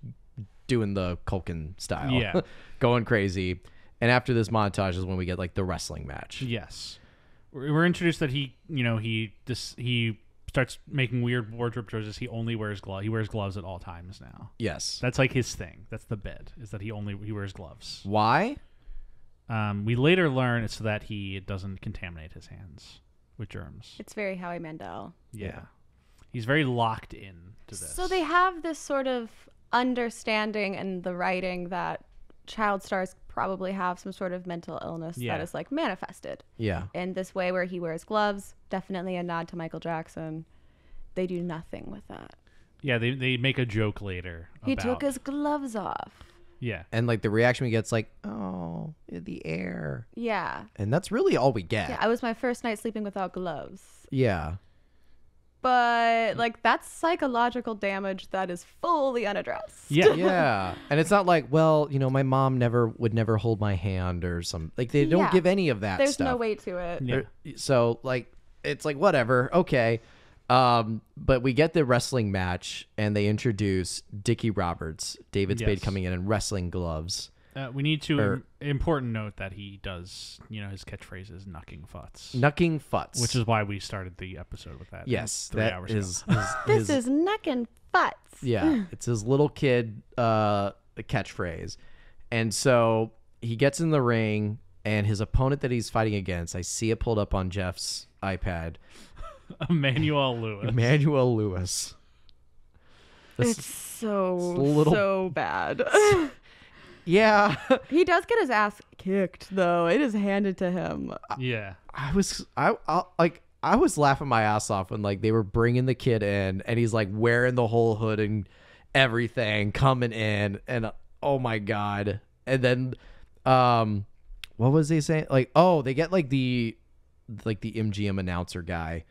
doing the Culkin style. Yeah. Going crazy. And after this montage is when we get like the wrestling match. Yes. We're introduced that he starts making weird wardrobe choices. He only wears gloves. He wears gloves at all times now. Yes. That's like his thing. That's the bit, is that he wears gloves. Why? We later learn it's so that he doesn't contaminate his hands with germs. It's very Howie Mandel. Yeah. He's very locked in to this. So they have this sort of understanding in the writing that child stars probably have some sort of mental illness that is like manifested. Yeah. In this way where he wears gloves, definitely a nod to Michael Jackson. They do nothing with that. Yeah, they make a joke later. He took his gloves off. Yeah. And like the reaction we get's like, oh, the air. Yeah. And that's really all we get. Yeah, I was my first night sleeping without gloves. Yeah. But like that's psychological damage that is fully unaddressed. Yeah. Yeah. And it's not like, well, my mom would never hold my hand or some, like they don't Yeah. give any of that There's stuff. no weight to it. Yeah. So like, it's like, whatever. Okay. But we get the wrestling match, and they introduce Dickie Roberts, David Spade Yes. coming in wrestling gloves. We need to important note that he does, his catchphrase is "knucking futs," Knucking futs. which is why we started the episode with that. yes, 3 that hours is ago. This is necking butts. yeah, it's his little kid catchphrase. And so he gets in the ring, and his opponent that he's fighting against, I see it pulled up on Jeff's iPad, Emmanuel Lewis. Emmanuel Lewis. It's so little- so bad. Yeah. He does get his ass kicked, though. It is handed to him. Yeah. I was laughing my ass off when like they were bringing the kid in and he's like wearing the whole hood and everything coming in and oh my God. And then what was they saying? Like, oh, they get like the MGM announcer guy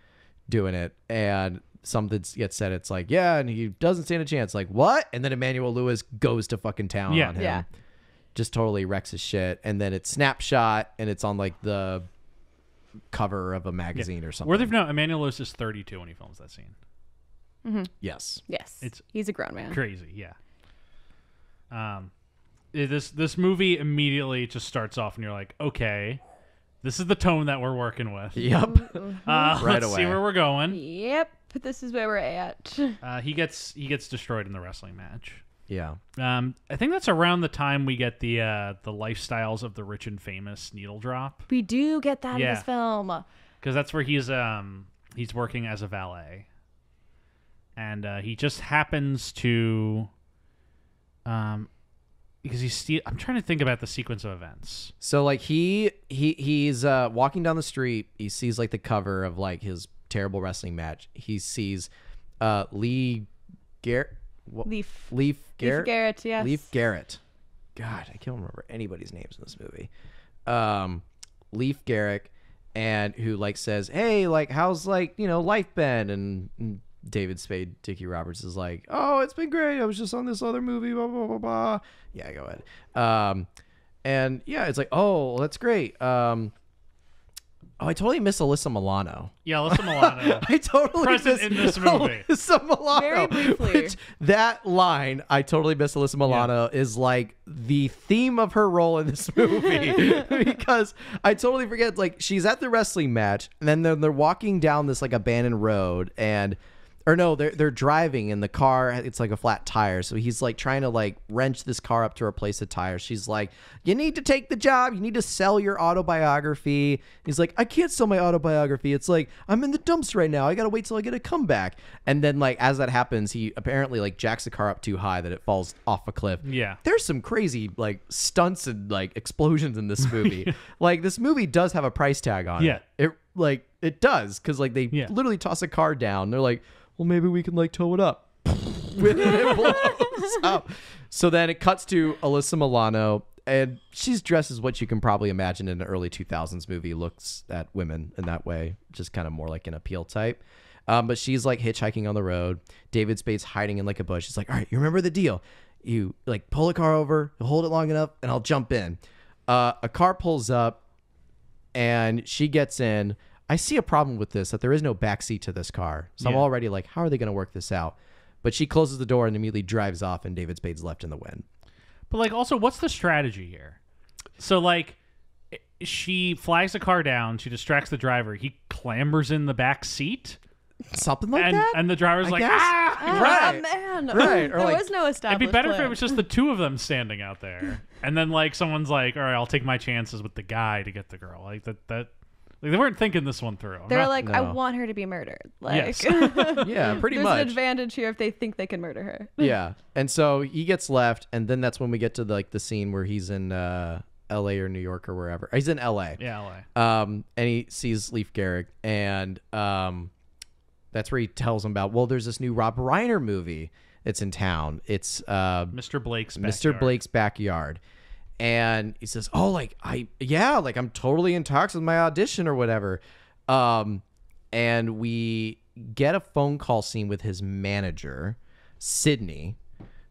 doing it and something gets said. It's like, yeah, and he doesn't stand a chance. Like, what? And then Emmanuel Lewis goes to fucking town on him. Yeah. Just totally wrecks his shit. And then it's snapshot and it's on like the cover of a magazine or something. Where they've known Emmanuel Lewis is 32 when he films that scene. Mm-hmm. Yes. He's a grown man. Crazy, yeah. This movie immediately just starts off and you're like, okay, this is the tone that we're working with. Yep. Right let's away. see where we're going. Yep, this is where we're at. He gets destroyed in the wrestling match. Yeah. I think that's around the time we get the lifestyles of the rich and famous needle drop. We do get that in this film. Because that's where he's working as a valet. And he just happens to because I'm trying to think about the sequence of events. So like he's walking down the street, he sees like the cover of like his terrible wrestling match. He sees Leif Garrett, yes. Leif Garrett. God, I can't remember anybody's names in this movie. Leif Garrett, and who like says, "Hey, like how's like life been?" And David Spade, Dickie Roberts is like, "Oh, it's been great. I was just on this other movie, blah blah blah blah." Yeah, go ahead. And yeah, it's like, "Oh, well, that's great." I totally miss Alyssa Milano. Yeah, Alyssa Milano. I totally present miss in this movie. Alyssa Milano. Very briefly. Which, that line, I totally miss Alyssa Milano, is like the theme of her role in this movie. Because I totally forget, like, she's at the wrestling match, and then they're walking down this, like, abandoned road, they're driving in the car. It's like a flat tire. So he's like trying to like wrench this car up to replace the tire. She's like, "You need to take the job. You need to sell your autobiography." He's like, "I can't sell my autobiography. It's like, I'm in the dumps right now. I got to wait till I get a comeback." And then like, as that happens, he apparently like jacks the car up too high that it falls off a cliff. Yeah. There's some crazy like stunts and like explosions in this movie. Like this movie does have a price tag on it. It does. Cause like they literally toss a car down. They're like, "Well, maybe we can like tow it up." When it blows up. So then it cuts to Alyssa Milano, and she's dressed as what you can probably imagine in an early 2000s movie looks at women in that way, just kind of more like an appeal type. But she's like hitchhiking on the road. David Spade's hiding in like a bush. He's like, "All right, you remember the deal. You like pull a car over, you'll hold it long enough, and I'll jump in." A car pulls up, and she gets in. I see a problem with this, that there is no backseat to this car. So I'm already like, how are they going to work this out? But she closes the door and immediately drives off, and David Spade's left in the wind. But like, also, what's the strategy here? So like, she flags the car down, she distracts the driver, he clambers in the back seat. Something like that? And the driver's like, guess. "Ah!" Right. Man. Right. Or There like, was no established It'd be better if plan. it was just the two of them standing out there. And then like, someone's like, "All right, I'll take my chances with the guy to get the girl." Like that. Like, they weren't thinking this one through. They're like, No. "I want her to be murdered." Like, Yes. Yeah, pretty there's much. an advantage here if they think they can murder her. Yeah. And so he gets left, and then that's when we get to like the scene where he's in LA or New York or wherever. He's in LA. Yeah, LA. And he sees Leif Garrett, and that's where he tells him about, well, there's this new Rob Reiner movie that's in town. It's Mr. Blake's backyard. Mr. Blake's Backyard. And he says, "Oh, like I'm totally in talks with my audition or whatever." And we get a phone call scene with his manager, Sydney,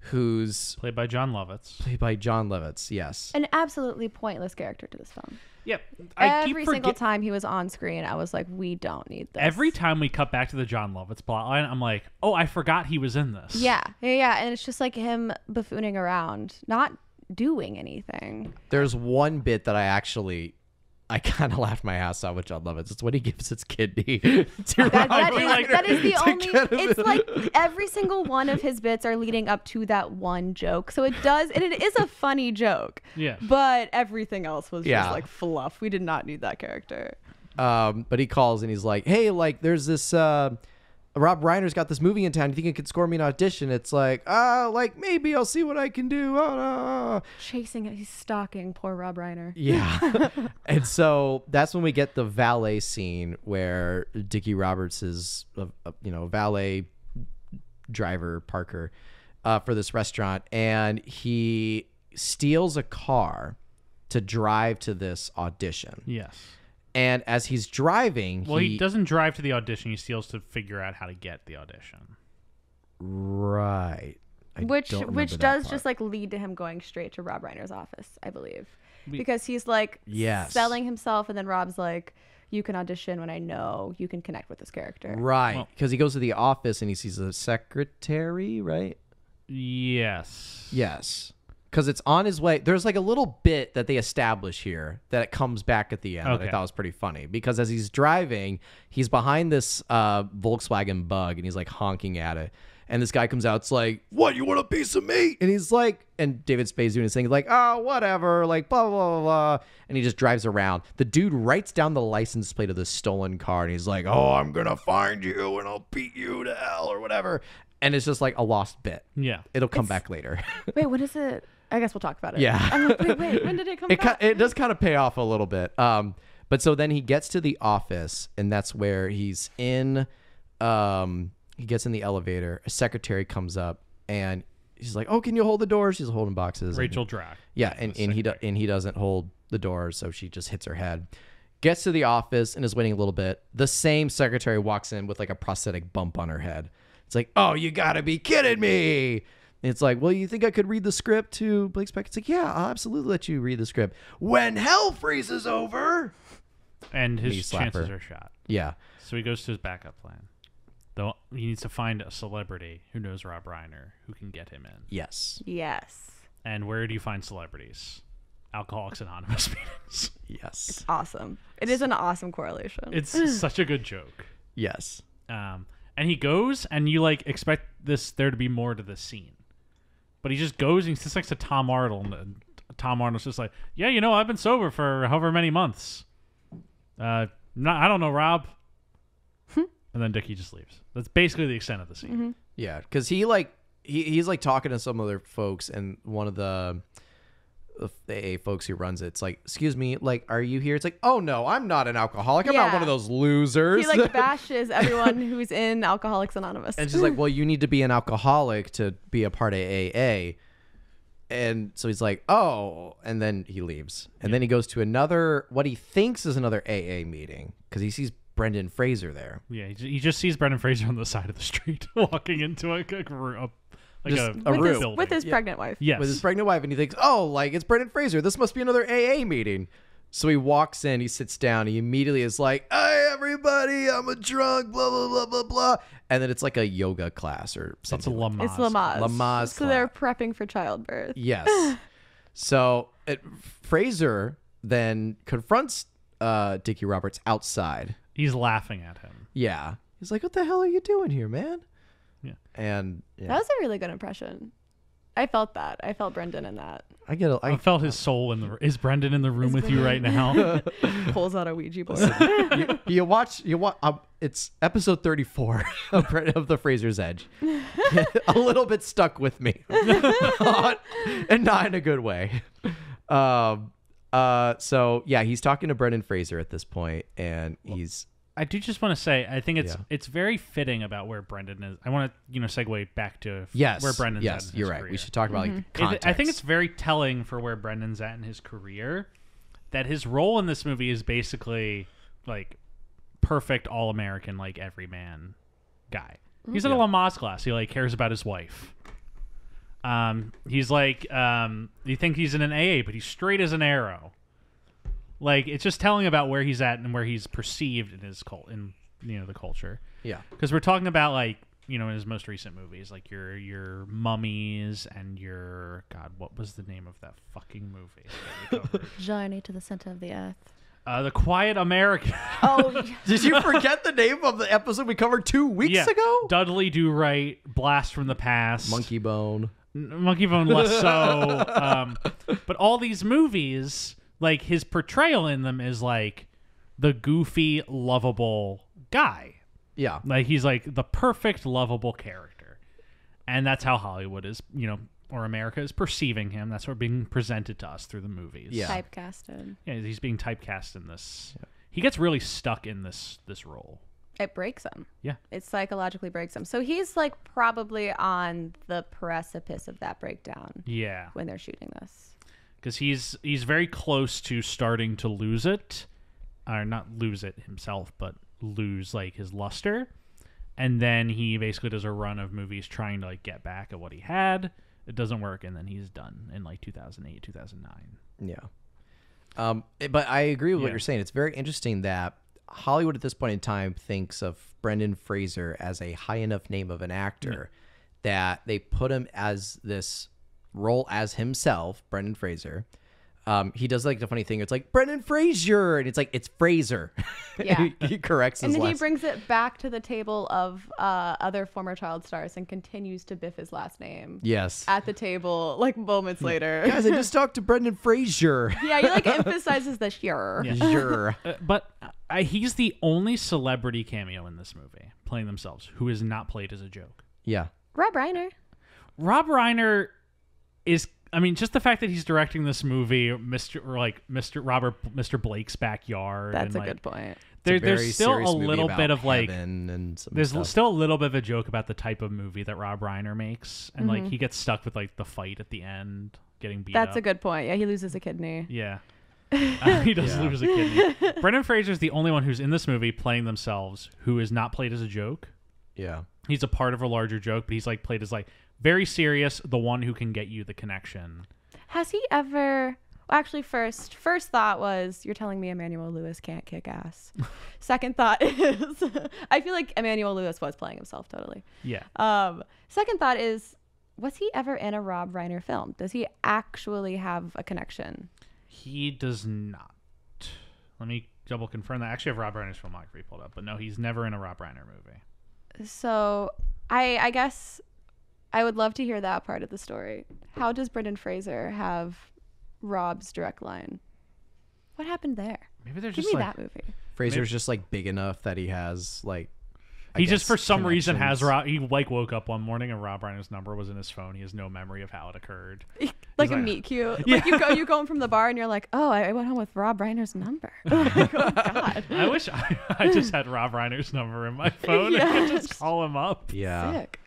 who's Played by John Lovitz. Yes. An absolutely pointless character to this film. Yep. Every single time he was on screen, I was like, "We don't need this." Every time we cut back to the John Lovitz plotline, I'm like, "Oh, I forgot he was in this." Yeah. And it's just like him buffooning around, not doing anything. There's one bit that I kind of laughed my ass off with John Lovitz. It's when he gives his kidney to Rob Reiner That is the to only. get him It's in. like every single one of his bits are leading up to that one joke. So it does, and it is a funny joke. Yeah. But everything else was Yeah. just like fluff. We did not need that character. But he calls and he's like, "Hey, like there's this Rob Reiner's got this movie in town. You think he could score me an audition? It's like, maybe I'll see what I can do. Chasing it. He's stalking poor Rob Reiner. Yeah. And so that's when we get the valet scene where Dickie Roberts is, valet driver Parker for this restaurant. And he steals a car to drive to this audition. Yes. And as he's driving, he doesn't drive to the audition. He steals to figure out how to get the audition. Right. Which does just like lead to him going straight to Rob Reiner's office, I believe, because he's like selling himself, and then Rob's like, "You can audition when I know you can connect with this character." Right. Because he goes to the office and he sees a secretary, right? Yes. Yes. Because it's on his way. There's like a little bit that they establish here that it comes back at the end that I thought was pretty funny. Because as he's driving, he's behind this Volkswagen Bug and he's like honking at it. And this guy comes out, it's like, "What, you want a piece of meat?" And he's like, and David Spade's doing his thing, like, "Oh, whatever," like, blah, blah, blah, blah. And he just drives around. The dude writes down the license plate of the stolen car and he's like, "Oh, I'm going to find you and I'll beat you to hell," or whatever. And it's just like a lost bit. Yeah. It'll come back later. Wait, what is it? I guess we'll talk about it. Yeah. I'm like, wait, when did it come back? It does kind of pay off a little bit. But so then he gets to the office, and that's where he's in. He gets in the elevator. A secretary comes up, and he's like, "Oh, can you hold the door?" She's holding boxes. Rachel Drak. Yeah, and he doesn't hold the door, so she just hits her head. Gets to the office and is waiting a little bit. The same secretary walks in with like a prosthetic bump on her head. It's like, "Oh, you gotta be kidding me!" It's like, "Well, you think I could read the script to Blake Speck?" It's like, "Yeah, I'll absolutely let you read the script. When hell freezes over." And his chances are shot. Yeah. So he goes to his backup plan. Though he needs to find a celebrity who knows Rob Reiner who can get him in. Yes. Yes. And where do you find celebrities? Alcoholics Anonymous meetings. Yes. It's awesome. It is an awesome correlation. It's such a good joke. Yes. And he goes, and you like expect there to be more to this scene. But he just goes and he sits next to Tom Arnold, and Tom Arnold's just like, "Yeah, I've been sober for however many months. I don't know, Rob." And then Dickie just leaves. That's basically the extent of the scene. Mm-hmm. Yeah, because he's like talking to some other folks, and one of the AA folks who runs it's like, "Excuse me, like, are you here?" It's like, "Oh no, I'm not an alcoholic. I'm not one of those losers." He like bashes everyone who's in Alcoholics Anonymous. And she's like, "Well, you need to be an alcoholic to be a part of AA." And so he's like, "Oh," and then he leaves. And then he goes to what he thinks is another AA meeting because he sees Brendan Fraser there. Yeah, he just sees Brendan Fraser on the side of the street walking into a room. With his pregnant wife. Yes. With his pregnant wife. And he thinks, "Oh, like, it's Brendan Fraser. This must be another AA meeting." So he walks in, he sits down, he immediately is like, "Hey, everybody, I'm a drunk, blah, blah, blah, blah, blah." And then it's like a yoga class or something. It's a Lamaze. It's Lamaze. Lamaze So they're prepping for childbirth. Yes. So Fraser then confronts Dickie Roberts outside. He's laughing at him. Yeah. He's like, "What the hell are you doing here, man?" Yeah. And That was a really good impression. I felt that. I felt Brendan in that. I felt his soul in the. Is Brendan in the room with you right now? Pulls out a Ouija board. you watch. It's episode 34 of the Fraser's Edge. A little bit stuck with me, and not in a good way. So yeah, he's talking to Brendan Fraser at this point, and I do just want to say, I think it's very fitting about where Brendan is. I want to segue back to where Brendan's at in his you're right. career. We should talk about like context. I think it's very telling for where Brendan's at in his career that his role in this movie is basically like perfect all-American, like everyman guy. He's in a Lamaze class. He like cares about his wife. He's like, you think he's in an AA, but he's straight as an arrow. Like, it's just telling about where he's at and where he's perceived in his the culture. Yeah, because we're talking about like in his most recent movies, like your Mummies and what was the name of that fucking movie that we covered? Journey to the Center of the Earth. The Quiet American. Oh, did you forget the name of the episode we covered 2 weeks ago? Dudley Do Right, Blast from the Past, Monkey Bone less so. But all these movies, like his portrayal in them is like the goofy, lovable guy. Yeah. Like, he's like the perfect lovable character. And that's how Hollywood is, or America is perceiving him. That's what's being presented to us through the movies. Yeah. Typecasted. Yeah, he's being typecast in this. Yeah. He gets really stuck in this role. It breaks him. Yeah. It psychologically breaks him. So he's like probably on the precipice of that breakdown. Yeah. When they're shooting this. Because he's very close to starting to lose it. Or not lose it himself, but lose like his luster. And then he basically does a run of movies trying to like get back at what he had. It doesn't work, and then he's done in like 2008, 2009. Yeah. But I agree with what you're saying. It's very interesting that Hollywood at this point in time thinks of Brendan Fraser as a high enough name of an actor that they put him as this role as himself, Brendan Fraser. He does like the funny thing. It's like Brendan Fraser, and it's like it's Fraser. Yeah, he corrects his and then last. he brings it back to the table of other former child stars and continues to biff his last name. Yes, at the table, like moments later. Guys, I just talked to Brendan Fraser. Yeah, he like emphasizes the sure. Yeah. Sure. But he's the only celebrity cameo in this movie, playing themselves, who is not played as a joke. Yeah, Rob Reiner. Rob Reiner is. I mean, just the fact that he's directing this movie, Mr. Blake's backyard. That's and, a good point. There's still a little bit of like, there's still a little bit of a joke about the type of movie that Rob Reiner makes, and like he gets stuck with like the fight at the end, getting beat up. That's a good point. Yeah, he loses a kidney. Yeah, he does lose a kidney. Brendan Fraser is the only one who's in this movie playing themselves, who is not played as a joke. Yeah, he's a part of a larger joke, but he's like played as like very serious, the one who can get you the connection. Has he ever... Well, actually, first thought was, you're telling me Emmanuel Lewis can't kick ass. Second thought is, I feel like Emmanuel Lewis was playing himself totally. Yeah. Second thought is, was he ever in a Rob Reiner film? Does he actually have a connection? He does not. Let me double confirm that. I actually have Rob Reiner's filmography pulled up, but no, he's never in a Rob Reiner movie. So I guess I would love to hear that part of the story. How does Brendan Fraser have Rob's direct line? What happened there? Maybe they're Give just me like that movie. Fraser's just like big enough that he has like. He just for some reason has connections. Rob. He like woke up one morning and Rob Reiner's number was in his phone. He has no memory of how it occurred. Like a meet cute. Like you go home from the bar and you're like, oh, I went home with Rob Reiner's number. Like, oh God. I wish I just had Rob Reiner's number in my phone and could just call him up. Yeah. Sick.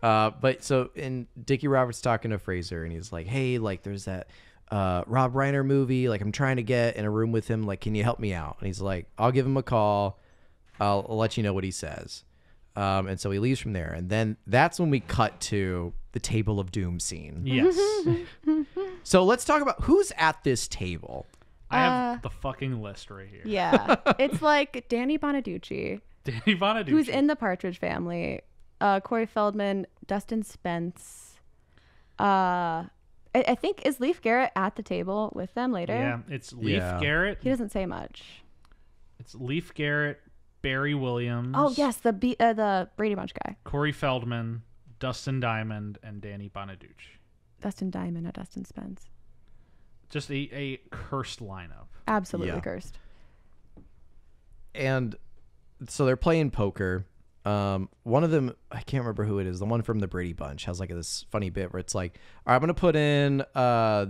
But so in Dickie Roberts talking to Fraser and he's like, hey, like there's that Rob Reiner movie, like I'm trying to get in a room with him, like can you help me out? And he's like, I'll give him a call, I'll let you know what he says. And so he leaves from there, and then that's when we cut to the Table of Doom scene. Yes. So let's talk about who's at this table. I have the fucking list right here. Yeah. It's like Danny Bonaducci, Danny Bonaducci, who's in the Partridge Family, Corey Feldman, Dustin Spence. I think, is Leif Garrett at the table with them later? Yeah, it's Leif Garrett. He doesn't say much. It's Leif Garrett, Barry Williams. Oh yes, the Brady Bunch guy. Corey Feldman, Dustin Diamond, and Danny Bonaducci. Dustin Diamond or Dustin Spence. Just a cursed lineup. Absolutely cursed. And so they're playing poker. One of them, I can't remember who it is, the one from the Brady Bunch has like this funny bit where it's like, all right, I'm gonna put in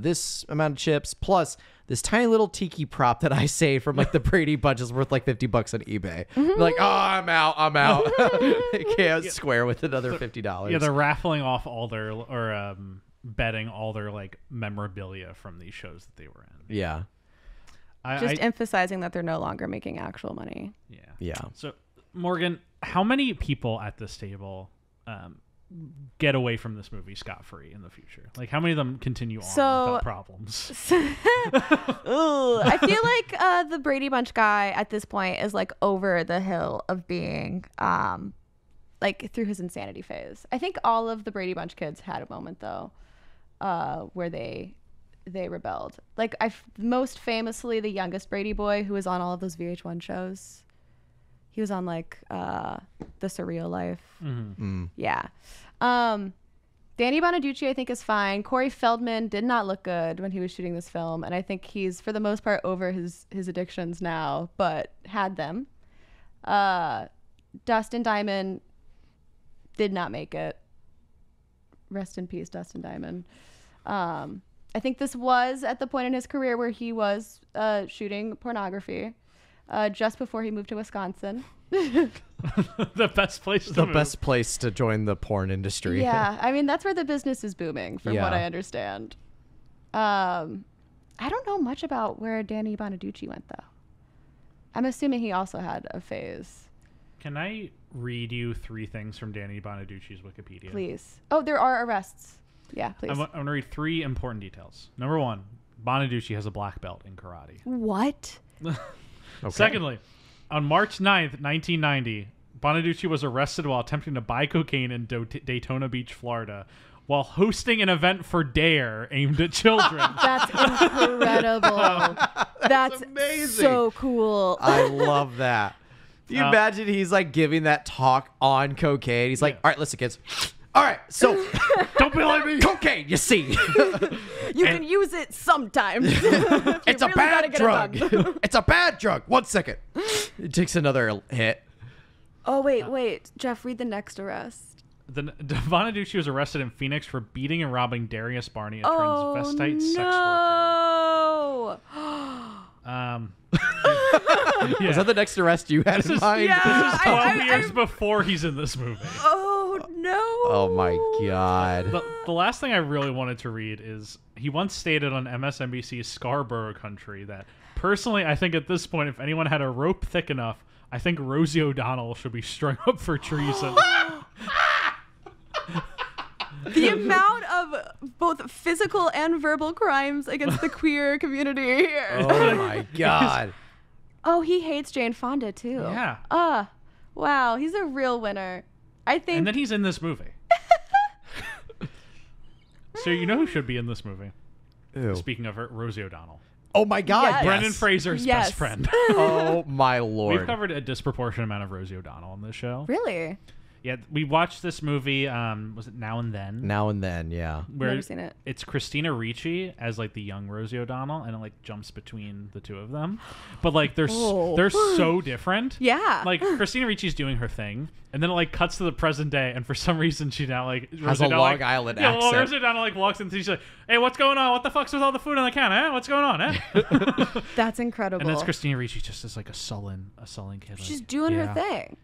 this amount of chips plus this tiny little tiki prop that I saved from like the Brady Bunch is worth like $50 on eBay. Like, oh, I'm out. I can't square with another $50. Yeah, they're raffling off all their or betting all their like memorabilia from these shows that they were in. Yeah. Just emphasizing that they're no longer making actual money. Yeah. So Morgan, how many people at this table get away from this movie scot-free in the future? Like, how many of them continue on without problems? Ooh, I feel like the Brady Bunch guy at this point is like over the hill of being like through his insanity phase. I think all of the Brady Bunch kids had a moment though where they rebelled. Like most famously the youngest Brady boy who was on all of those VH1 shows. He was on like The Surreal Life. Mm-hmm. Yeah. Danny Bonaducci, I think, is fine. Corey Feldman did not look good when he was shooting this film, and I think he's for the most part over his addictions now, but had them. Dustin Diamond did not make it. Rest in peace, Dustin Diamond. I think this was at the point in his career where he was shooting pornography just before he moved to Wisconsin. The best place to move. best place to join the porn industry. Yeah, I mean, that's where the business is booming, from what I understand. I don't know much about where Danny Bonaducci went, though. I'm assuming he also had a phase. Can I read you 3 things from Danny Bonaducci's Wikipedia? Please. Oh, there are arrests. Yeah, please. I'm going to read 3 important details. Number 1, Bonaducci has a black belt in karate. What? Okay. Secondly, on March 9th, 1990, Bonaducci was arrested while attempting to buy cocaine in Daytona Beach, Florida, while hosting an event for DARE aimed at children. That's incredible. That's amazing. So cool. I love that. Do you imagine he's like giving that talk on cocaine? He's like, all right, listen, kids. All right, so Don't be like me. cocaine, you see. You can use it sometimes. It's a bad drug. It's a bad drug. 1 second. It takes another hit. Oh, wait. Jeff, read the next arrest. Bonaducci was arrested in Phoenix for beating and robbing Darius Barney, a Oh, transvestite sex no. worker. Was that the next arrest you had in mind? Yeah. This is 12 years before he's in this movie. Oh, no. Oh, my God. The last thing I really wanted to read is he once stated on MSNBC's Scarborough Country that, personally, I think at this point, if anyone had a rope thick enough, I think Rosie O'Donnell should be strung up for treason. The amount of both physical and verbal crimes against the queer community here. Oh, my God. Oh, he hates Jane Fonda, too. Yeah. Wow. He's a real winner. I think. And then he's in this movie. So you know who should be in this movie? Ew. Speaking of her, Rosie O'Donnell. Oh, my God. Yes. Yes. Brendan Fraser's best friend. Oh, my Lord. We've covered a disproportionate amount of Rosie O'Donnell on this show. Really? Yeah, we watched this movie, was it Now and Then? Now and then, yeah. Where Never seen it. It's Christina Ricci as like the young Rosie O'Donnell, and it like jumps between the two of them. But like they're so different. Yeah. Like Christina Ricci's doing her thing, and then it like cuts to the present day, and for some reason she now like Has a Long Island Well, accent. Rosie O'Donnell like walks into, she's like, "Hey, what's going on? What the fuck's with all the food on the counter? Eh? What's going on? Eh?" That's incredible. And that's Christina Ricci just as like a sullen kid. She's like, doing yeah. her thing.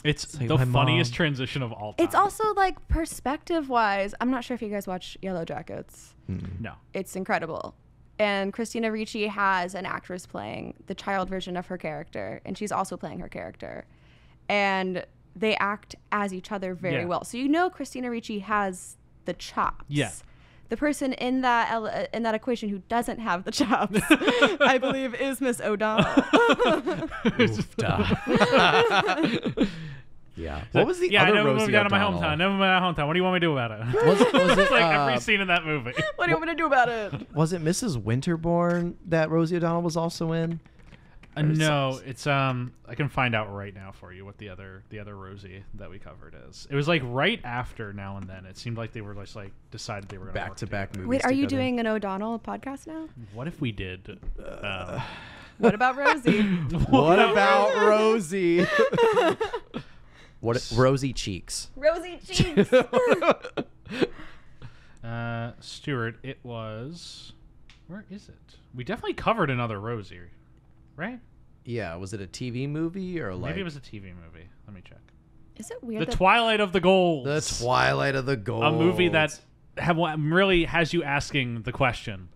It's like the my funniest mom. transition of all time. It's also like perspective wise. I'm not sure if you guys watch Yellow Jackets. no. It's incredible. And Christina Ricci has an actress playing the child version of her character, and she's also playing her character. And they act as each other very well. So you know Christina Ricci has the chops. Yeah. The person in that equation who doesn't have the chops, I believe, is Miss O'Donnell. Yeah. What was the I other never Rosie moved down to my O'Donnell? hometown. Never moved out of my hometown. What do you want me to do about it? Was it It's like every scene in that movie. What do you want me to do about it? was it Mrs. Winterbourne that Rosie O'Donnell was also in? No, it's I can find out right now for you what the other Rosie that we covered is. It was like right after Now and Then. It seemed like they were just like decided they were going to Back to back movies. Wait, are you together. doing an O'Donnell podcast now? What if we did? What about Rosie? What about Rosie? Rosy cheeks. Rosie cheeks. Stuart, it was. Where is it? We definitely covered another Rosie, right? Yeah, was it a TV movie or like Maybe it was a TV movie. Let me check. Is it weird? The that Twilight of the Golds. The Twilight of the Golds? A movie that really has you asking the question.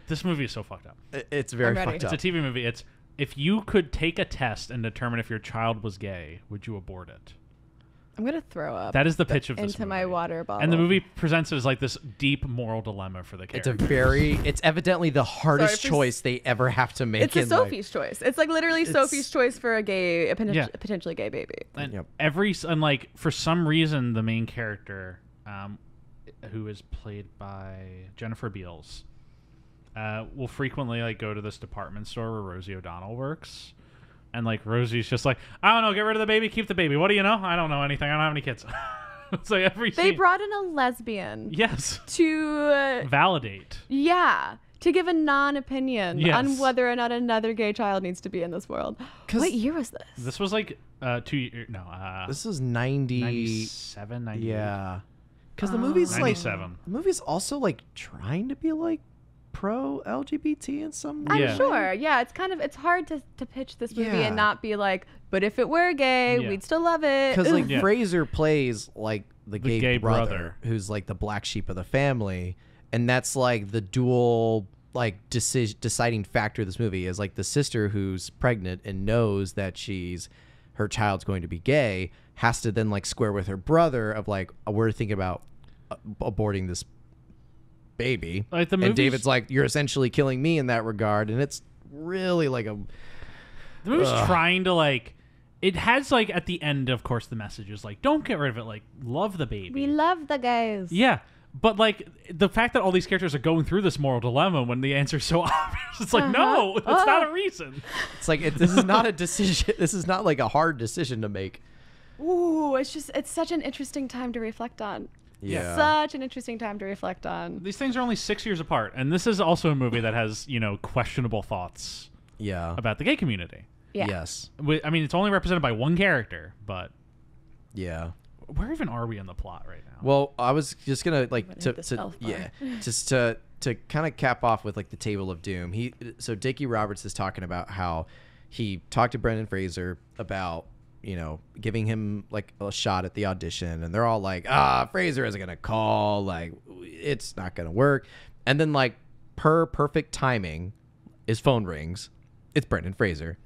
This movie is so fucked up. It's very I'm ready. fucked It's up. a TV movie. It's if you could take a test and determine if your child was gay, would you abort it? I'm gonna throw up That is the pitch of this into movie. my water bottle. And the movie presents it as like this deep moral dilemma for the character. It's evidently the hardest Sorry, choice they ever have to make. It's a in life. Sophie's choice. It's like literally Sophie's choice for a potentially gay baby. And Yep. and like for some reason the main character, who is played by Jennifer Beals, will frequently like go to this department store where Rosie O'Donnell works. And like Rosie's just like, I don't know, get rid of the baby, keep the baby. What do you know? I don't know anything. I don't have any kids. It's like every They scene. brought in a lesbian Yes. to Validate. to give a non-opinion Yes. on whether or not another gay child needs to be in this world. What year was this? This was like 2 years. No, This is 90. 97, 98. Yeah. Because the movie's like 97. the movie's also like trying to be like pro LGBT in some way. Yeah. I'm sure. Yeah, it's hard to pitch this movie Yeah. and not be like, but if it were gay, Yeah. we'd still love it. Because like Yeah. Fraser plays like the gay brother, brother. who's like the black sheep of the family, and that's like the dual like deciding factor of this movie is like the sister who's pregnant and knows that her child's going to be gay has to then like square with her brother of like, we're thinking about aborting this baby, Like, the and movie's- David's like, you're essentially killing me in that regard, and it's really like a The movie's trying to like. It has like at the end, of course, the message is like, don't get rid of it. Like, love the baby. we love the gays. Yeah. But like the fact that all these characters are going through this moral dilemma when the answer's so obvious, it's like, no, that's not a reason. it's like this is not a decision. This is not like a hard decision to make. Ooh, it's such an interesting time to reflect on. Yeah. Such an interesting time to reflect on. These things are only 6 years apart, and this is also a movie that has questionable thoughts Yeah. about the gay community. Yeah. Yes. I mean, it's only represented by one character, but Yeah. where even are we in the plot right now? Well, I was just gonna like What to is this elf bar? just to kind of cap off with like the Table of Doom. So Dickie Roberts is talking about how he talked to Brendan Fraser about giving him like a shot at the audition, and they're all like, Fraser isn't gonna call, like it's not gonna work. And then like per perfect timing, his phone rings. It's Brendan Fraser.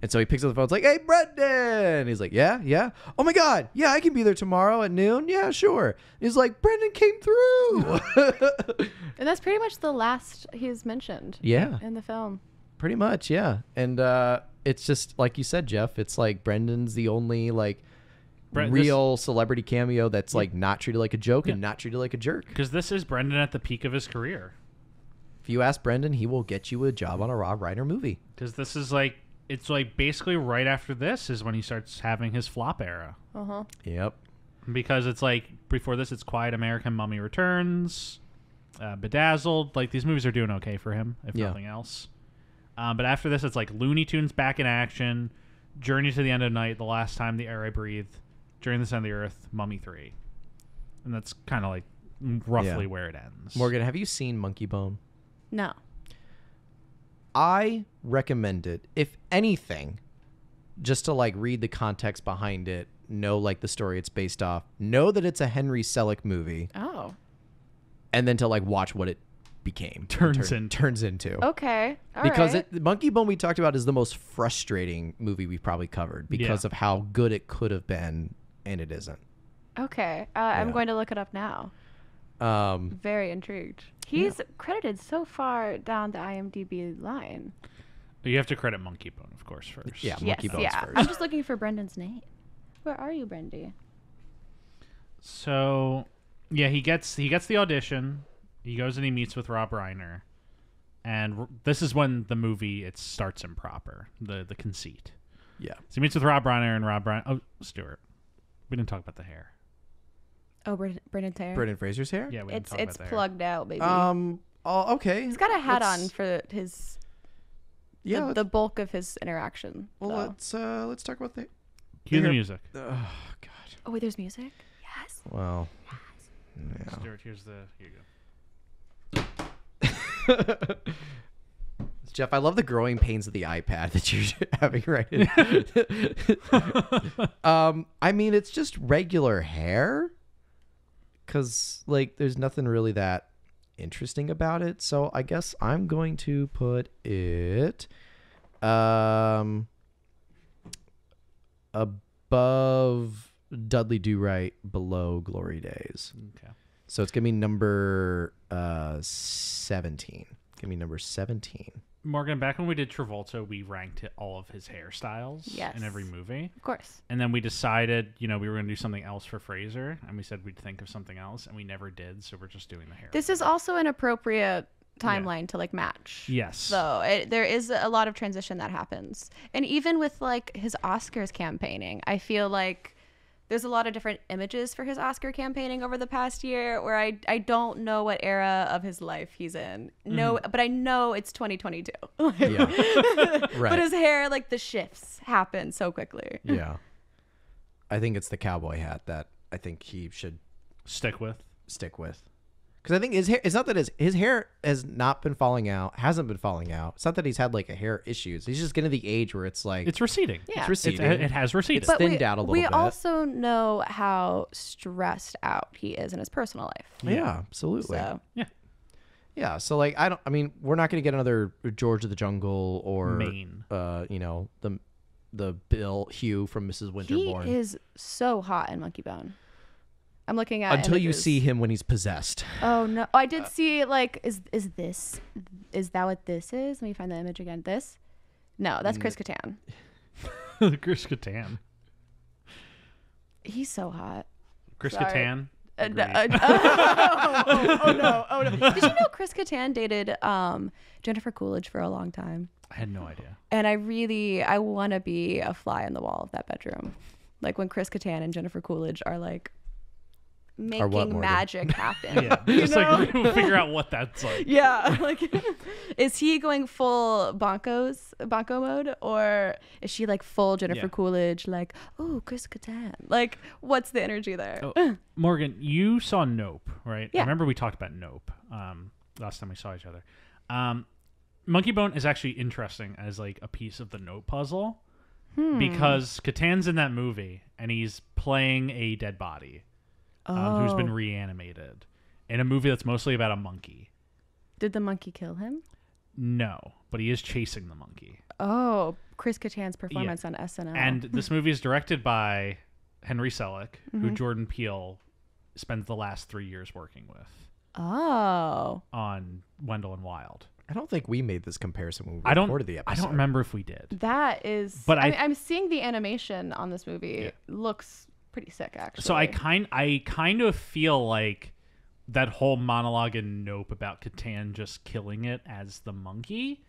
And so he picks up the phone. It's like, hey, Brendan. He's like, yeah. Oh, my God. Yeah, I can be there tomorrow at noon. Yeah, sure. He's like, Brendan came through. And that's pretty much the last he's mentioned. Yeah. In the film. Pretty much, yeah. And it's just, like you said, Jeff, it's like Brendan's the only, like, real celebrity cameo that's, like, not treated like a joke and not treated like a jerk. Because this is Brendan at the peak of his career. If you ask Brendan, he will get you a job on a Rob Reiner movie. Because this is like, it's like basically right after this is when he starts having his flop era. Uh-huh. Yep. Because it's like, before this, it's Quiet American, Mummy Returns, Bedazzled. Like, these movies are doing okay for him, if nothing else. But after this, it's like Looney Tunes Back in Action, Journey to the End of Night, The Last Time the Air I Breathed, During the Sun of the Earth, Mummy 3. And that's kind of like roughly where it ends. Morgan, have you seen Monkey Bone? No. I recommend it, if anything, just to like read the context behind it, know like the story it's based off, know that it's a Henry Selick movie, Oh. and then to like watch what it became, Turns into. Okay. All Because right. Monkey Bone we talked about is the most frustrating movie we've probably covered because of how good it could have been, and it isn't. Okay. I'm going to look it up now. Very intrigued. He's credited so far down the IMDb line. You have to credit Monkey Bone, of course, first. Yeah, Yes, Monkey Bone's yeah. first. I'm just looking for Brendan's name. Where are you, Brendy? So, yeah, he gets the audition. He goes and he meets with Rob Reiner. And this is when the movie, it starts improper, the conceit. Yeah. So he meets with Rob Reiner, and Rob Reiner... Oh, Stuart. We didn't talk about the hair. Oh, Brendan's hair? Brendan Fraser's hair? Yeah, we didn't talk It's about the hair. plugged out, baby. Oh, okay. He's got a hat Let's- on for his Yeah. the bulk of his interaction. Well, though. let's talk about the. Cue the hair. music. Oh God. Oh wait, there's music. Yes. Well. Yeah. Stuart, here you go. Jeff, I love the growing pains of the iPad that you're having right now. I mean, it's just regular hair. Because, like, there's nothing really that interesting about it. So I guess I'm going to put it above Dudley Do Right, below Glory Days. Okay. So it's going to be number 17. Give me number 17. Morgan, back when we did Travolta, we ranked all of his hairstyles Yes. in every movie. Of course. And then we decided, we were going to do something else for Fraser. And we said we'd think of something else. And we never did. So we're just doing the hair. This is also an appropriate timeline to like match. Yes. So there is a lot of transition that happens, and even with like his Oscars campaigning, I feel like there's a lot of different images for his Oscar campaigning over the past year where I don't know what era of his life he's in. No, but I know it's 2022. Yeah. Right. But his hair, like the shifts happen so quickly. Yeah. I think it's the cowboy hat that I think he should Stick with. Because I think his hair, it's not that his hair has not been falling out, hasn't been falling out. It's not that he's had like a hair issues. He's just getting to the age where it's like It's receding. Yeah. it's receding. It has receded. It's thinned out a little we bit. also know how stressed out he is in his personal life. Yeah, absolutely. So Yeah, so like I mean, we're not going to get another George of the Jungle or Maine. You know, the Bill Hugh from Mrs. Winterbourne. he is so hot in Monkey Bone. I'm looking at Until you images. see him when he's possessed. Oh no! I did see like is that what this is? Let me find the image again. This? No, that's Chris Kattan. Chris Kattan. He's so hot. Chris Sorry. Kattan. Oh no! Did you know Chris Kattan dated Jennifer Coolidge for a long time? I had no idea. And I want to be a fly in the wall of that bedroom, like when Chris Kattan and Jennifer Coolidge are like making Morgan? magic happen. Yeah, just like figure out what that's like. Yeah, like is he going full Bonko mode, or is she like full Jennifer Coolidge, like, oh, Chris Kattan? Like, what's the energy there? Oh, Morgan, you saw Nope, right? Yeah. I remember we talked about Nope last time we saw each other. Monkey Bone is actually interesting as like a piece of the Nope puzzle because Kattan's in that movie and he's playing a dead body who's been reanimated in a movie that's mostly about a monkey. Did the monkey kill him? No, but he is chasing the monkey. Oh, Chris Kattan's performance on SNL. And this movie is directed by Henry Selick, who Jordan Peele spends the last 3 years working with. Oh. On Wendell and Wild. I don't think we made this comparison when we I recorded the episode. don't remember if we did. That is. But I'm seeing the animation on this movie. It looks pretty sick, actually. So I kind of feel like that whole monologue in Nope about Kattan just killing it as the monkey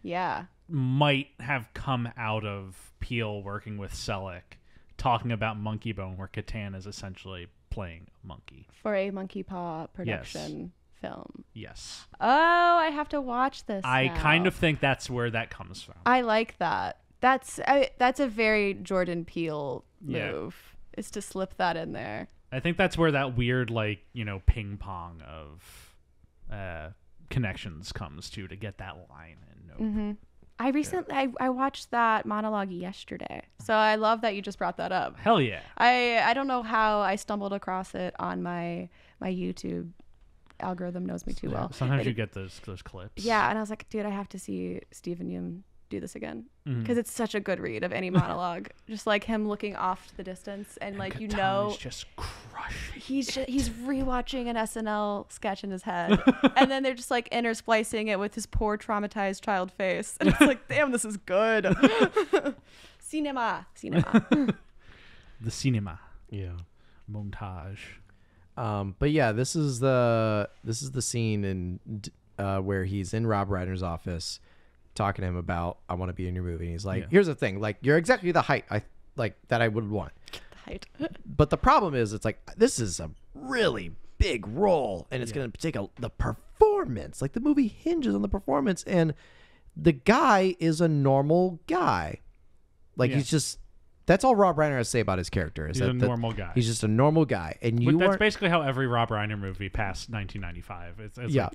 might have come out of Peele working with Selick talking about Monkey Bone, where Kattan is essentially playing a monkey. For a Monkey Paw production film. Yes. Oh, I have to watch this I now. kind of think that's where that comes from. I like that. That's a very Jordan Peele move. Is to slip that in there. I think that's where that weird, like, you know, ping pong of connections comes to get that line in Nope. Mm-hmm. I recently I watched that monologue yesterday, so I love that you just brought that up. Hell yeah! I don't know how I stumbled across it on my YouTube algorithm knows me too well. Sometimes you get those clips. Yeah, and I was like, dude, I have to see Stephen Yeun do this again because it's such a good read of any monologue. Just like him looking off to the distance and like Katana's just crushing. He's rewatching an SNL sketch in his head, and then they're just like intersplicing it with his poor traumatized child face, and it's like, damn, this is good. Cinema. The cinema. Yeah. Montage. But yeah, this is the scene in where he's in Rob Reiner's office talking to him about, I want to be in your movie. And he's like, here's the thing, like, you're exactly the height that I would want. The height. But the problem is, it's like, this is a really big role, and it's going to take the performance. Like, the movie hinges on the performance, and the guy is a normal guy. Like, he's just, that's all Rob Reiner has to say about his character. Is He's a that normal guy. He's just a normal guy. And that's basically how every Rob Reiner movie past 1995.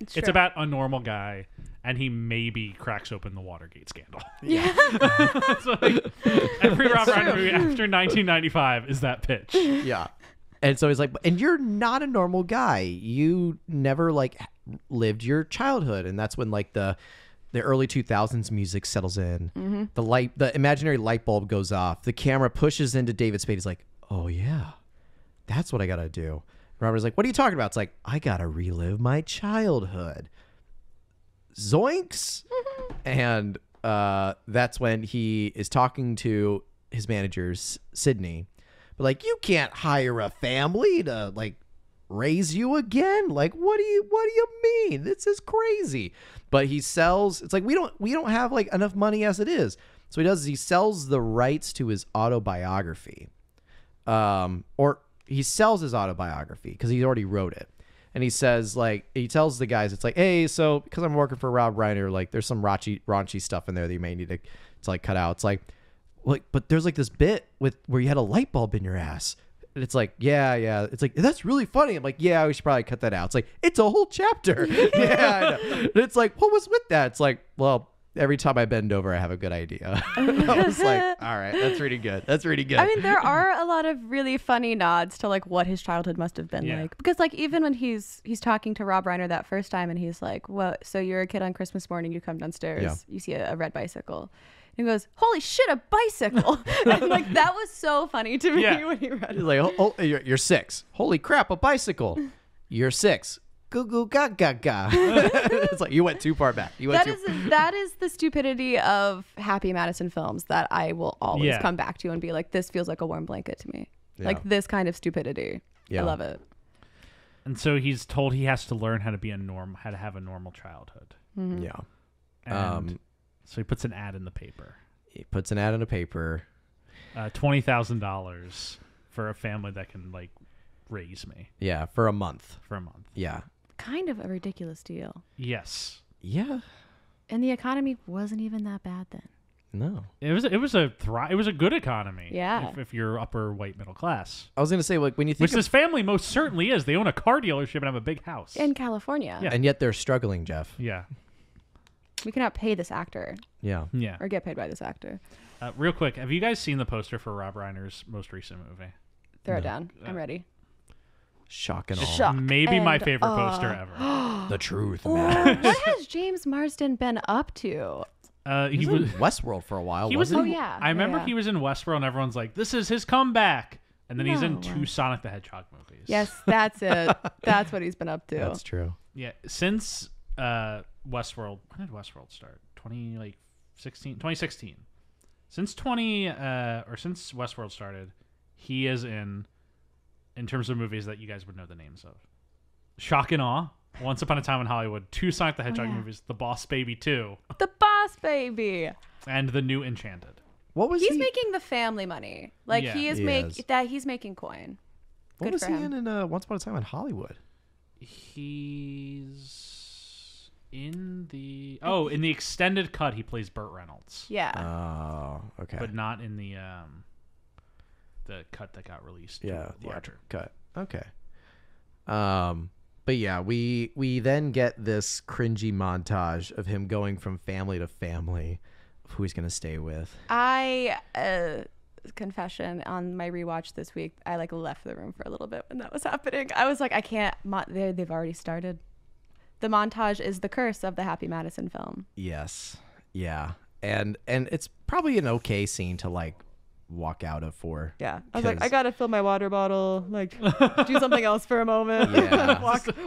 It's true. about a normal guy, and he maybe cracks open the Watergate scandal. Yeah. So, like, every Rob Reiner movie after 1995 is that pitch. Yeah. And so he's like, and you're not a normal guy. You never like lived your childhood. And that's when like the early 2000s music settles in. Mm-hmm. The imaginary light bulb goes off. The camera pushes into David Spade. He's like, oh yeah, that's what I got to do. Robert's like, what are you talking about? It's like, I got to relive my childhood. Zoinks. Mm-hmm. And that's when he is talking to his manager, Sydney. But like, you can't hire a family to like raise you again. Like, what do you mean? This is crazy. But he sells. It's like we don't have like enough money as it is. So he sells the rights to his autobiography, or he sells his autobiography because he already wrote it. And he says, like, he tells the guys, it's like, hey, so because I'm working for Rob Reiner, like, there's some raunchy stuff in there that you may need to like cut out. It's like, but there's like this bit where you had a light bulb in your ass. And it's like, yeah. It's like, that's really funny. I'm like, yeah, we should probably cut that out. It's like, it's a whole chapter. Yeah, I know. And it's like, what was with that? It's like, well, every time I bend over, I have a good idea. I was like, all right, that's really good. That's really good. I mean, there are a lot of really funny nods to like what his childhood must have been like. Because like even when he's talking to Rob Reiner that first time and he's like, well, so you're a kid on Christmas morning, you come downstairs, you see a red bicycle. And he goes, holy shit, a bicycle. And like that was so funny to me when he read it. He's like, oh, you're 6. Holy crap, a bicycle. You're 6. Goo goo ga ga ga. It's like you went too far back. That is the stupidity of Happy Madison films that I will always come back to and be like, this feels like a warm blanket to me. Like this kind of stupidity. I love it. And so he's told he has to learn how to have a normal childhood. Mm-hmm. Yeah. And so he puts an ad in the paper. $20,000 for a family that can like raise me. Yeah, for a month. Yeah. Kind of a ridiculous deal. Yes. Yeah. And the economy wasn't even that bad then. No. It was a good economy. Yeah. If you're upper white middle class. I was gonna say, like, when you think which this family most certainly is. They own a car dealership and have a big house in California. Yeah. And yet they're struggling, Jeff. Yeah. We cannot pay this actor. Yeah. Or get paid by this actor. Real quick, have you guys seen the poster for Rob Reiner's most recent movie? Throw it down. I'm ready. Shock and awe. Shock Maybe my and favorite poster ever. The truth matters. What has James Marsden been up to? He was in Westworld for a while. Wasn't he? Oh yeah. I remember he was in Westworld, and everyone's like, "This is his comeback." And then he's in 2 Sonic the Hedgehog movies. Yes, that's it. That's what he's been up to. That's true. Yeah, since Westworld. When did Westworld start? 2016. Since since Westworld started, he is in terms of movies that you guys would know the names of: Shock and Awe, Once Upon a Time in Hollywood, 2 Sonic the Hedgehog movies, The Boss Baby 2, The Boss Baby, and the new Enchanted. What was he's making the family money? Like he's making coin. What Good was for he him. in Once Upon a Time in Hollywood? He's in the extended cut. He plays Burt Reynolds. Yeah. Oh, okay. But not in the cut that got released. Yeah, larger cut. Okay. But yeah, we then get this cringy montage of him going from family to family of who he's gonna stay with. Confession, on my rewatch this week, I like left the room for a little bit when that was happening. I was like, I can't. They've already started. The montage is the curse of the Happy Madison film. Yes. Yeah. And it's probably an okay scene to like walk out of for. Yeah. I was like, I gotta fill my water bottle, like do something else for a moment. Yeah.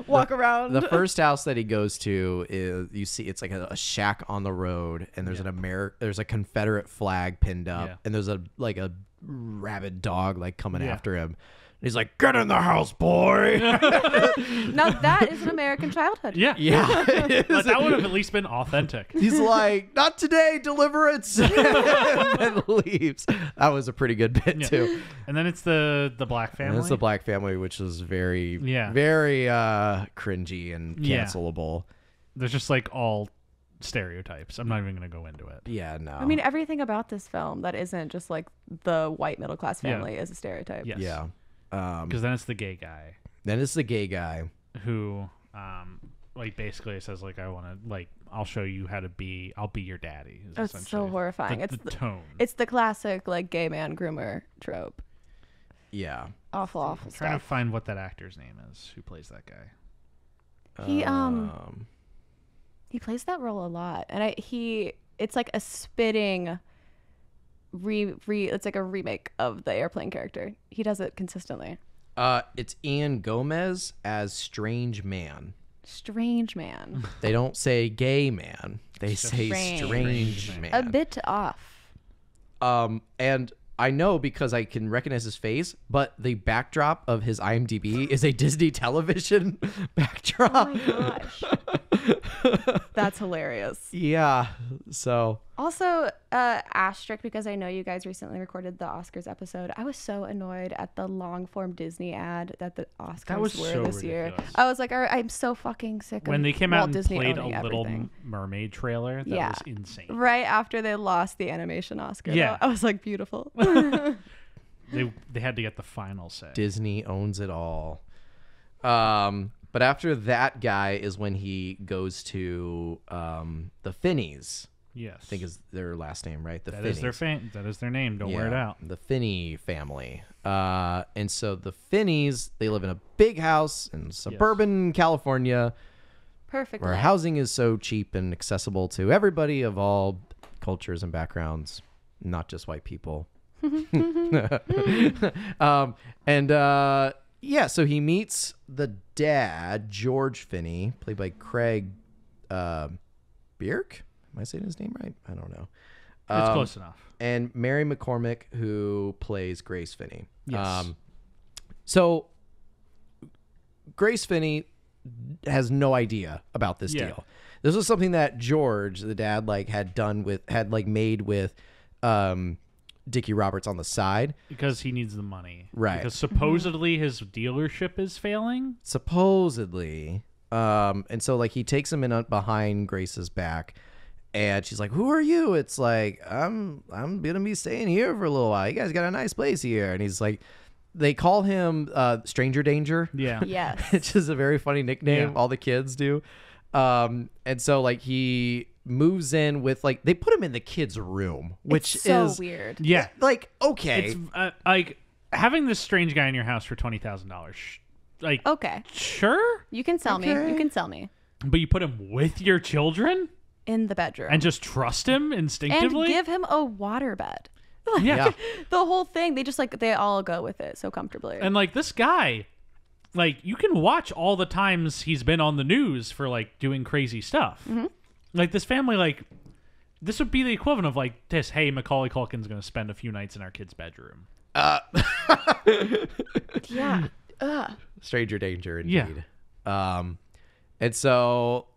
walk around. The first house that he goes to is, you see, it's like a shack on the road, and there's there's a Confederate flag pinned up, and there's a rabid dog like coming after him. And he's like, "Get in the house, boy." Now that is an American childhood. Yeah. But that would have at least been authentic. He's like, "Not today, deliverance," and then leaves. That was a pretty good bit too. And then it's the Black family. And it's the Black family, which is very cringy and cancelable. There's just like all stereotypes. I'm not even going to go into it. Yeah, no. I mean, everything about this film that isn't just like the white middle class family is a stereotype. Yes. Yeah. Because then it's the gay guy. Who, like, basically says, like, I want to, like, I'll show you how to be, I'll be your daddy. It's so horrifying. It's the tone. It's the classic, like, gay man groomer trope. Yeah. Awful I'm stuff. trying to find what that actor's name is who plays that guy. He plays that role a lot. And it's like a spitting it's like a remake of the airplane character. He does it consistently. It's Ian Gomez as Strange Man. Strange Man. They don't say gay man. They say strange man. A bit off. And I know because I can recognize his face, but the backdrop of his IMDb is a Disney television backdrop. Oh my gosh. That's hilarious. Yeah. So Also, asterisk, because I know you guys recently recorded the Oscars episode. I was so annoyed at the long form Disney ad that the Oscars was were so this year. ridiculous. I was like, all right, I'm so fucking sick When of they came Walt out and Disney played owning a Little everything. Mermaid trailer, that was insane. Right after they lost the animation Oscar. Yeah. I was like, beautiful. They had to get the final say. Disney owns it all. But after that guy is when he goes to the Finneys. Yes. I think is their last name, right? The That Finneys. is their name. Don't wear it out. The Finney family. And so the Finneys, they live in a big house in suburban California Perfect. where housing is so cheap and accessible to everybody of all cultures and backgrounds, not just white people. So he meets the dad, George Finney, played by Craig Bierk. Am I saying his name right? I don't know. It's close enough. And Mary McCormick, who plays Grace Finney. Yes. So Grace Finney has no idea about this deal. This was something that George, the dad, had made with Dickie Roberts on the side. Because he needs the money. Right. Because supposedly his dealership is failing. Supposedly. And so he takes him in behind Grace's back. And she's like, "Who are you?" It's like, I'm gonna be staying here for a little while. You guys got a nice place here. And he's like, they call him Stranger Danger. Yeah. Yes. Which is a very funny nickname. Yeah. All the kids do. And so he moves in with they put him in the kids' room, which It's so is weird. Yeah. Okay. It's having this strange guy in your house for $20,000. Okay. Sure, You can sell me. Okay. You can sell me. but you put him with your children In the bedroom. and just trust him And instinctively. give him a water bed. Yeah. The whole thing, they just they all go with it so comfortably. And this guy, you can watch all the times he's been on the news for doing crazy stuff. Mm-hmm. This family, this would be the equivalent of this. Hey, Macaulay Culkin's going to spend a few nights in our kid's bedroom. Yeah. Ugh. Stranger danger, indeed. And so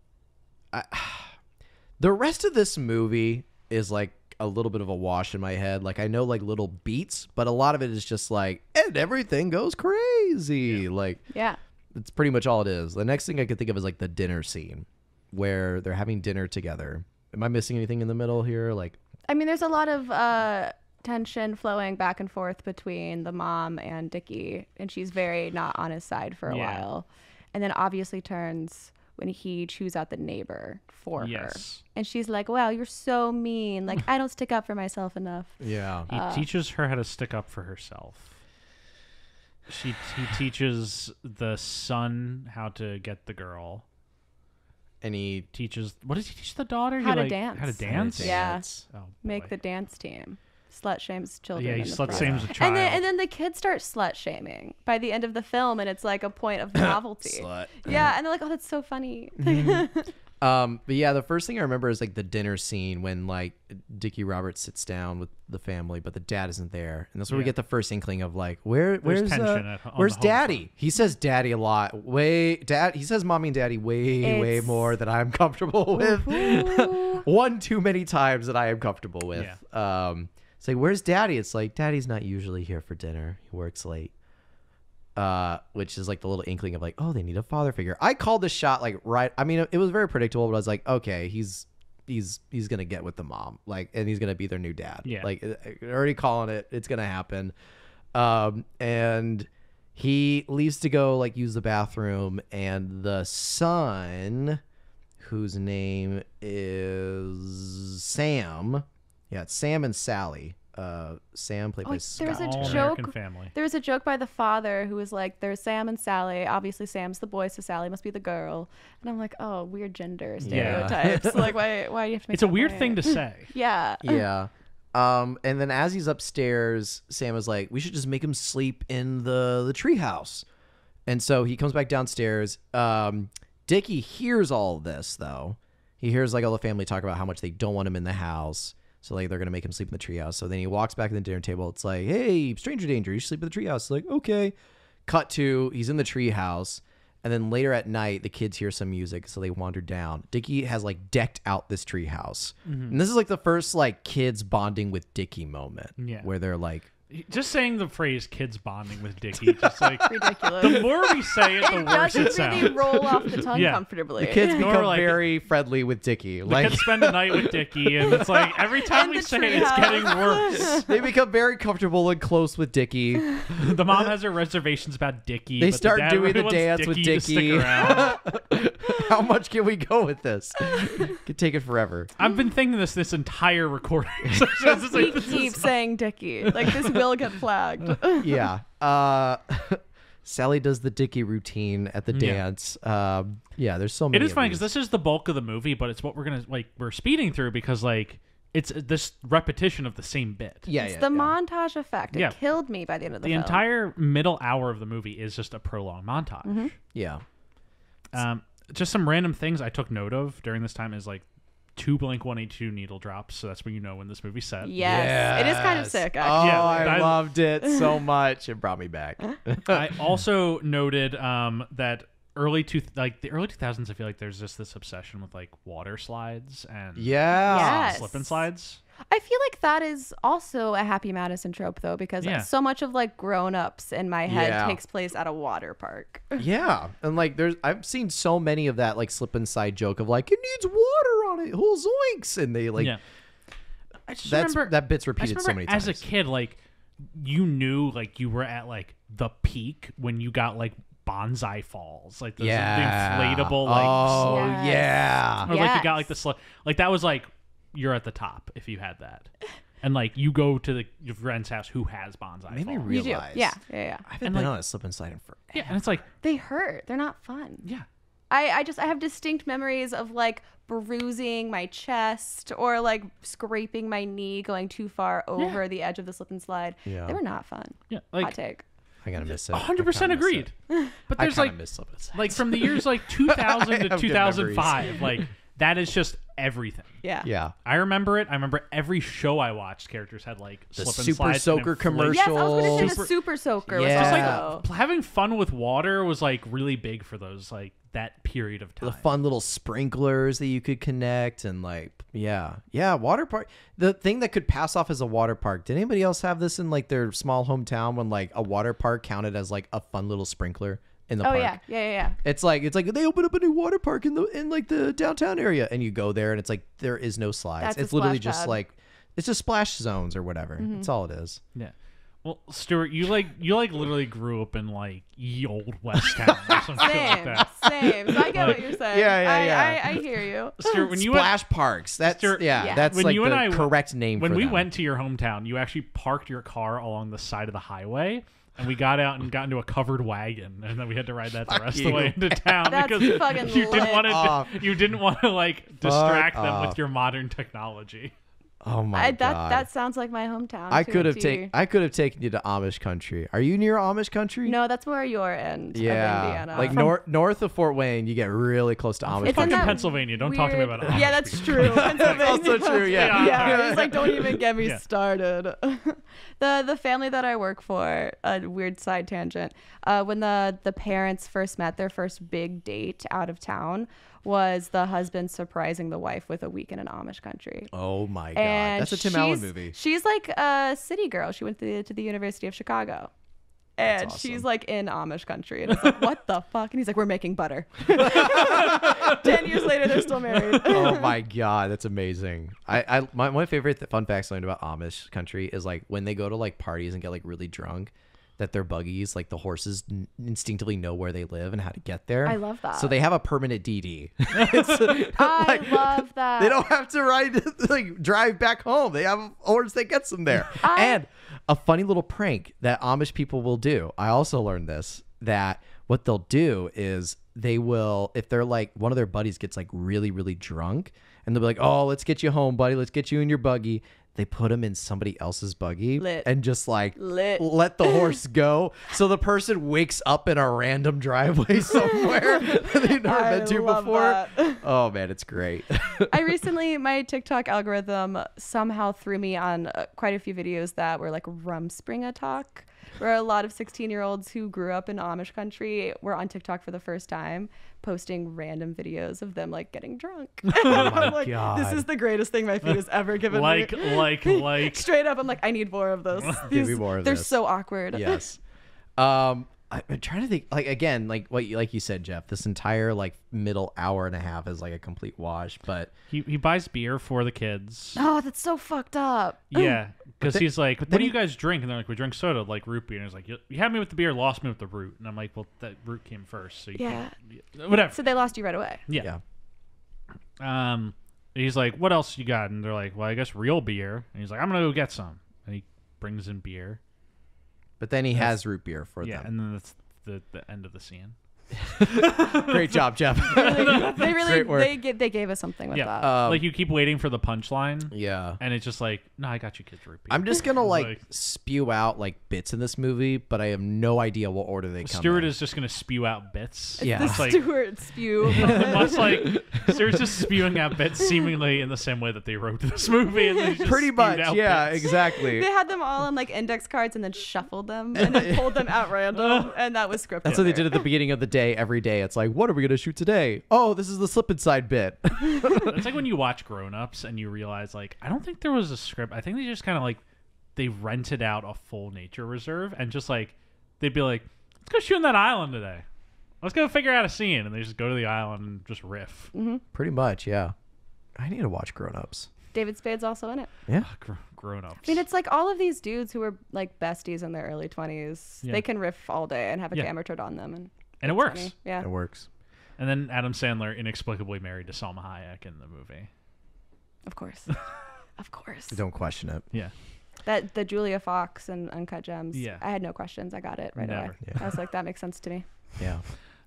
the rest of this movie is a little bit of a wash in my head. I know little beats, but a lot of it is just and everything goes crazy. Yeah. It's pretty much all it is. The next thing I could think of is the dinner scene where they're having dinner together. Am I missing anything in the middle here? I mean, there's a lot of tension flowing back and forth between the mom and Dickie, and she's very not on his side for a while. And then obviously turns when he chews out the neighbor for her. And she's like, "Wow, you're so mean. I don't stick up for myself enough." Yeah. He teaches her how to stick up for herself. He teaches the son how to get the girl. And he teaches, what does he teach the daughter? How to dance. How to dance? Yeah. Oh, Make the dance team. Slut shames children. Yeah, he in the slut front. shames a child. And then the kids start slut shaming by the end of the film, and it's a point of novelty. Slut. Yeah, and they're like, "Oh, that's so funny." But yeah, the first thing I remember is the dinner scene when Dickie Roberts sits down with the family, but the dad isn't there, and that's where we get the first inkling of where's tension on where's the home Daddy? front. He says Daddy a lot. He says Mommy and Daddy way more than I'm comfortable with. One too many times that I am comfortable with. Yeah. It's where's Daddy? It's Daddy's not usually here for dinner. He works late. Which is the little inkling of oh, they need a father figure. I called this shot right. I mean, it was very predictable, but I was okay, he's gonna get with the mom, and he's gonna be their new dad. Yeah. Already calling it. It's gonna happen. And he leaves to go use the bathroom, and the son, whose name is Sam. Yeah, it's Sam and Sally. Sam played by Scott. All-American Family. There was a joke by the father who was there's Sam and Sally. Obviously, Sam's the boy, so Sally must be the girl. And I'm oh, weird gender stereotypes. Why do you have to make It's a that weird way? thing to say. Yeah. Yeah. And then as he's upstairs, Sam is we should just make him sleep in the treehouse. And so he comes back downstairs. Dickie hears all of this, though. He hears all the family talk about how much they don't want him in the house. So they're going to make him sleep in the treehouse. So then he walks back to the dinner table. It's hey, stranger danger, you should sleep in the treehouse. Okay. Cut to, he's in the treehouse. And then later at night, the kids hear some music, so they wander down. Dickie has like decked out this treehouse, and this is like the first like kids bonding with Dickie moment, where they're like, just saying the phrase "kids bonding with Dickie," just like Ridiculous. the more we say it, the worse it doesn't really sounds. roll off the tongue comfortably. the kids Nor, become like, very friendly with Dickie. The Like kids spend a night with Dickie, and it's like every time In we the say it, it's treehouse. getting worse. they become very comfortable and close with Dickie. The mom has her reservations about Dickie. They but start the dad doing really the wants dance with to stick Dickie. around. How much can we go with this? Could take it forever. I've been thinking this entire recording. So it's just We like, this keep is- saying Dickie. Like, this will get flagged. Yeah. Sally does the Dickie routine at the dance. Yeah, there's so many. It is of funny these. because this is the bulk of the movie, but it's what we're speeding through because like it's this repetition of the same bit. Yeah, It's yeah, the yeah. montage effect. It Yeah. killed me by the end of the The film. entire middle hour of the movie is just a prolonged montage. Yeah. Just some random things I took note of during this time is like 2 Blink-182 needle drops, so that's when you know when this movie's set. Yes. It is kind of sick, Oh, actually. Yeah, I I- loved it so much. It brought me back. I also noted that the early 2000s, I feel like there's just this obsession with like water slides and Yeah. Yes. slip and slides. I feel like that is also a Happy Madison trope, though, because Yeah. so much of like grown-ups in my head Yeah. takes place at a water park. Yeah. And like I've seen so many of that like slip and slide joke of like it needs water on it. Oh zoinks. And they like I just that's remember that bit's I repeated just so remember many times. as a kid, like you knew like you were at like the peak when you got like bonsai falls, like the inflatable like oh Yes. yeah. or like you got Yes. like the like that was like you're at the top if you had that. And like you go to your friend's house who has bonsai Made me falls. You do. realize. Yeah. I haven't And, been like- on a slip and slide in forever. Yeah, and it's like They hurt. They're not fun. yeah. I have distinct memories of like bruising my chest or like scraping my knee going too far over the edge of the slip and slide. Yeah. They were not fun. Yeah, Hot like take. I gotta miss it. 100% agreed. But there's like miss slip and slide. like from the years like 2000 I to have good 2005, like that is just everything. Yeah. Yeah. I remember it. I remember every show I watched, characters had like The slip and Super slides and Soaker inflation. commercial. Yes, I was going to say Super- the Super Soaker. Yeah. Was Just, like, also- Having fun with water was like really big for those like that period of time. The fun little sprinklers that you could connect and like yeah water park. The thing that could pass off as a water park, did anybody else have this in like their small hometown when like a water park counted as like a fun little sprinkler in the Oh park? yeah. It's like they open up a new water park in like the downtown area and you go there and it's like there is no slides. That's a It's literally splash just pad. like it's just splash zones or whatever. That's all it is. Yeah. Well, Stuart, you literally grew up in like ye old West Town or some shit like Same. that. Same. So I get what you're saying. Yeah. I hear you. Stuart, when you Splash parks. That's Stuart- Yeah. that's When like you the and I- correct name when for we them. went to your hometown, you actually parked your car along the side of the highway, and we got out and got into a covered wagon, and then we had to ride that the rest of the you. way into town That's because fucking you didn't lit. want Off. to. You didn't want to like distract them off. with your modern technology. Oh my god. That sounds like my hometown. I to could a have T. I could have taken you to Amish country. Are you near Amish country? No, that's where your end of Indiana. like north of Fort Wayne, you get really close to Amish It's in Fucking country. that Pennsylvania. Don't talk to me weird- about Amish Yeah, that's people. true. Pennsylvania. also true, yeah. Yeah, it's like don't even get me Yeah. started. The family that I work for, a weird side tangent. When the parents first met, their first big date out of town was the husband surprising the wife with a week in an Amish country. Oh my god. And That's a Tim Allen movie. She's like a city girl. She went to the University of Chicago. And awesome. she's like in Amish country. And it's like, what the fuck? And he's like, we're making butter. 10 years later, they're still married. Oh my god, that's amazing. My favorite fun facts I learned about Amish country is like when they go to like parties and get like really drunk, that their buggies, like the horses instinctively know where they live and how to get there. I love that. So they have a permanent DD. I love that. They don't have to drive back home. They have a horse that gets them there. And a funny little prank that Amish people will do. I also learned this, that what they'll do is they will, if they're like one of their buddies gets like really, really drunk and they'll be like, oh, let's get you home, buddy. Let's get you in your buggy. They put him in somebody else's buggy and just like let the horse go. So the person wakes up in a random driveway somewhere that they've never been to before. That. Oh man, it's great. My TikTok algorithm somehow threw me on quite a few videos that were like Rumspringa talk. where a lot of 16-year-olds who grew up in Amish country were on TikTok for the first time, posting random videos of them like getting drunk. I'm like, God. this is the greatest thing my feed has ever given me. Like. Straight up, I'm like, I need more of those. Give me more of they're this. so awkward. Yes. I'm trying to think, like, again, like you said, Jeff, this entire like middle hour and a half is like a complete wash. But He buys beer for the kids. Oh, that's so fucked up. Yeah, because he's like, what then do you guys drink? And they're like, we drink soda, like root beer. And he's like, you had me with the beer, lost me with the root. And I'm like, well, that root came first, so you Yeah. can't, whatever. So they lost you right away. Yeah. He's like, what else you got? And they're like, well, I guess real beer. And he's like, I'm gonna go get some. And he brings in beer. But then he has root beer for Yeah, them. and then that's the end of the scene. Great job, Jeff. They gave us something with that. Like you keep waiting for the punchline. Yeah. And it's just like, no, I got you kids root beer. I'm just gonna like Like- spew out like bits in this movie, but I have no idea what order they come Stuart in. is just gonna spew out bits. Yeah. The It's like, Stuart spew. much like Stuart's just spewing out bits seemingly in the same way that they wrote this movie. And they just pretty spewed much. out Yeah, bits. exactly. They had them all on like index cards and then shuffled them and then pulled them at random, and that was scripted. That's what they did at the beginning of the day every day. It's like, what are we gonna shoot today? Oh, this is the slip inside bit. It's like when you watch Grown Ups and you realize, like, I don't think there was a script. I think they just kind of like they rented out a full nature reserve and just like they'd be like, let's go shoot on that island today. Let's go figure out a scene, and they just go to the island and just riff. Pretty much, yeah. I need to watch Grown Ups. David Spade's also in it. Yeah. Grown Ups. I mean, it's like all of these dudes who were like besties in their early 20s. Yeah. They can riff all day and have a Yeah. camera turned on them, and And it it's works. funny. Yeah. It works. And then Adam Sandler inexplicably married to Salma Hayek in the movie. Of course. Of course. Don't question it. Yeah. That the Julia Fox and Uncut Gems. Yeah. I had no questions. I got it right away. Never. Yeah. I was like, that makes sense to me. Yeah.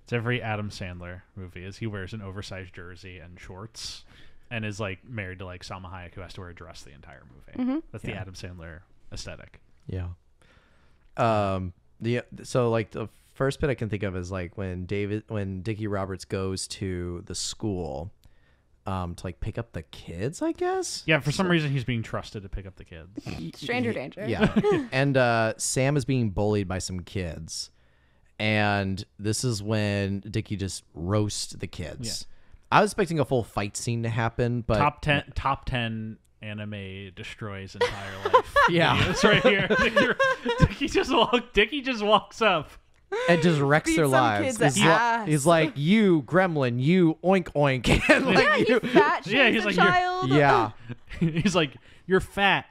It's every Adam Sandler movie is he wears an oversized jersey and shorts and is like married to like Salma Hayek who has to wear a dress the entire movie. That's the Yeah. Adam Sandler aesthetic. Yeah. So like the first bit I can think of is like when Dickie Roberts goes to the school to like pick up the kids, I guess. Yeah, for some reason he's being trusted to pick up the kids. Stranger danger. Yeah. And Sam is being bullied by some kids. And this is when Dickie just roasts the kids. I was expecting a full fight scene to happen, but top 10 anime destroys entire life. Yeah. It's right here. Dickie just walks up. and just wrecks Beat their some lives. kid's ass. He's like, you gremlin, you oink oink. And like, Yeah, he fat shames Yeah, he's a like, child. yeah. He's like, you're fat.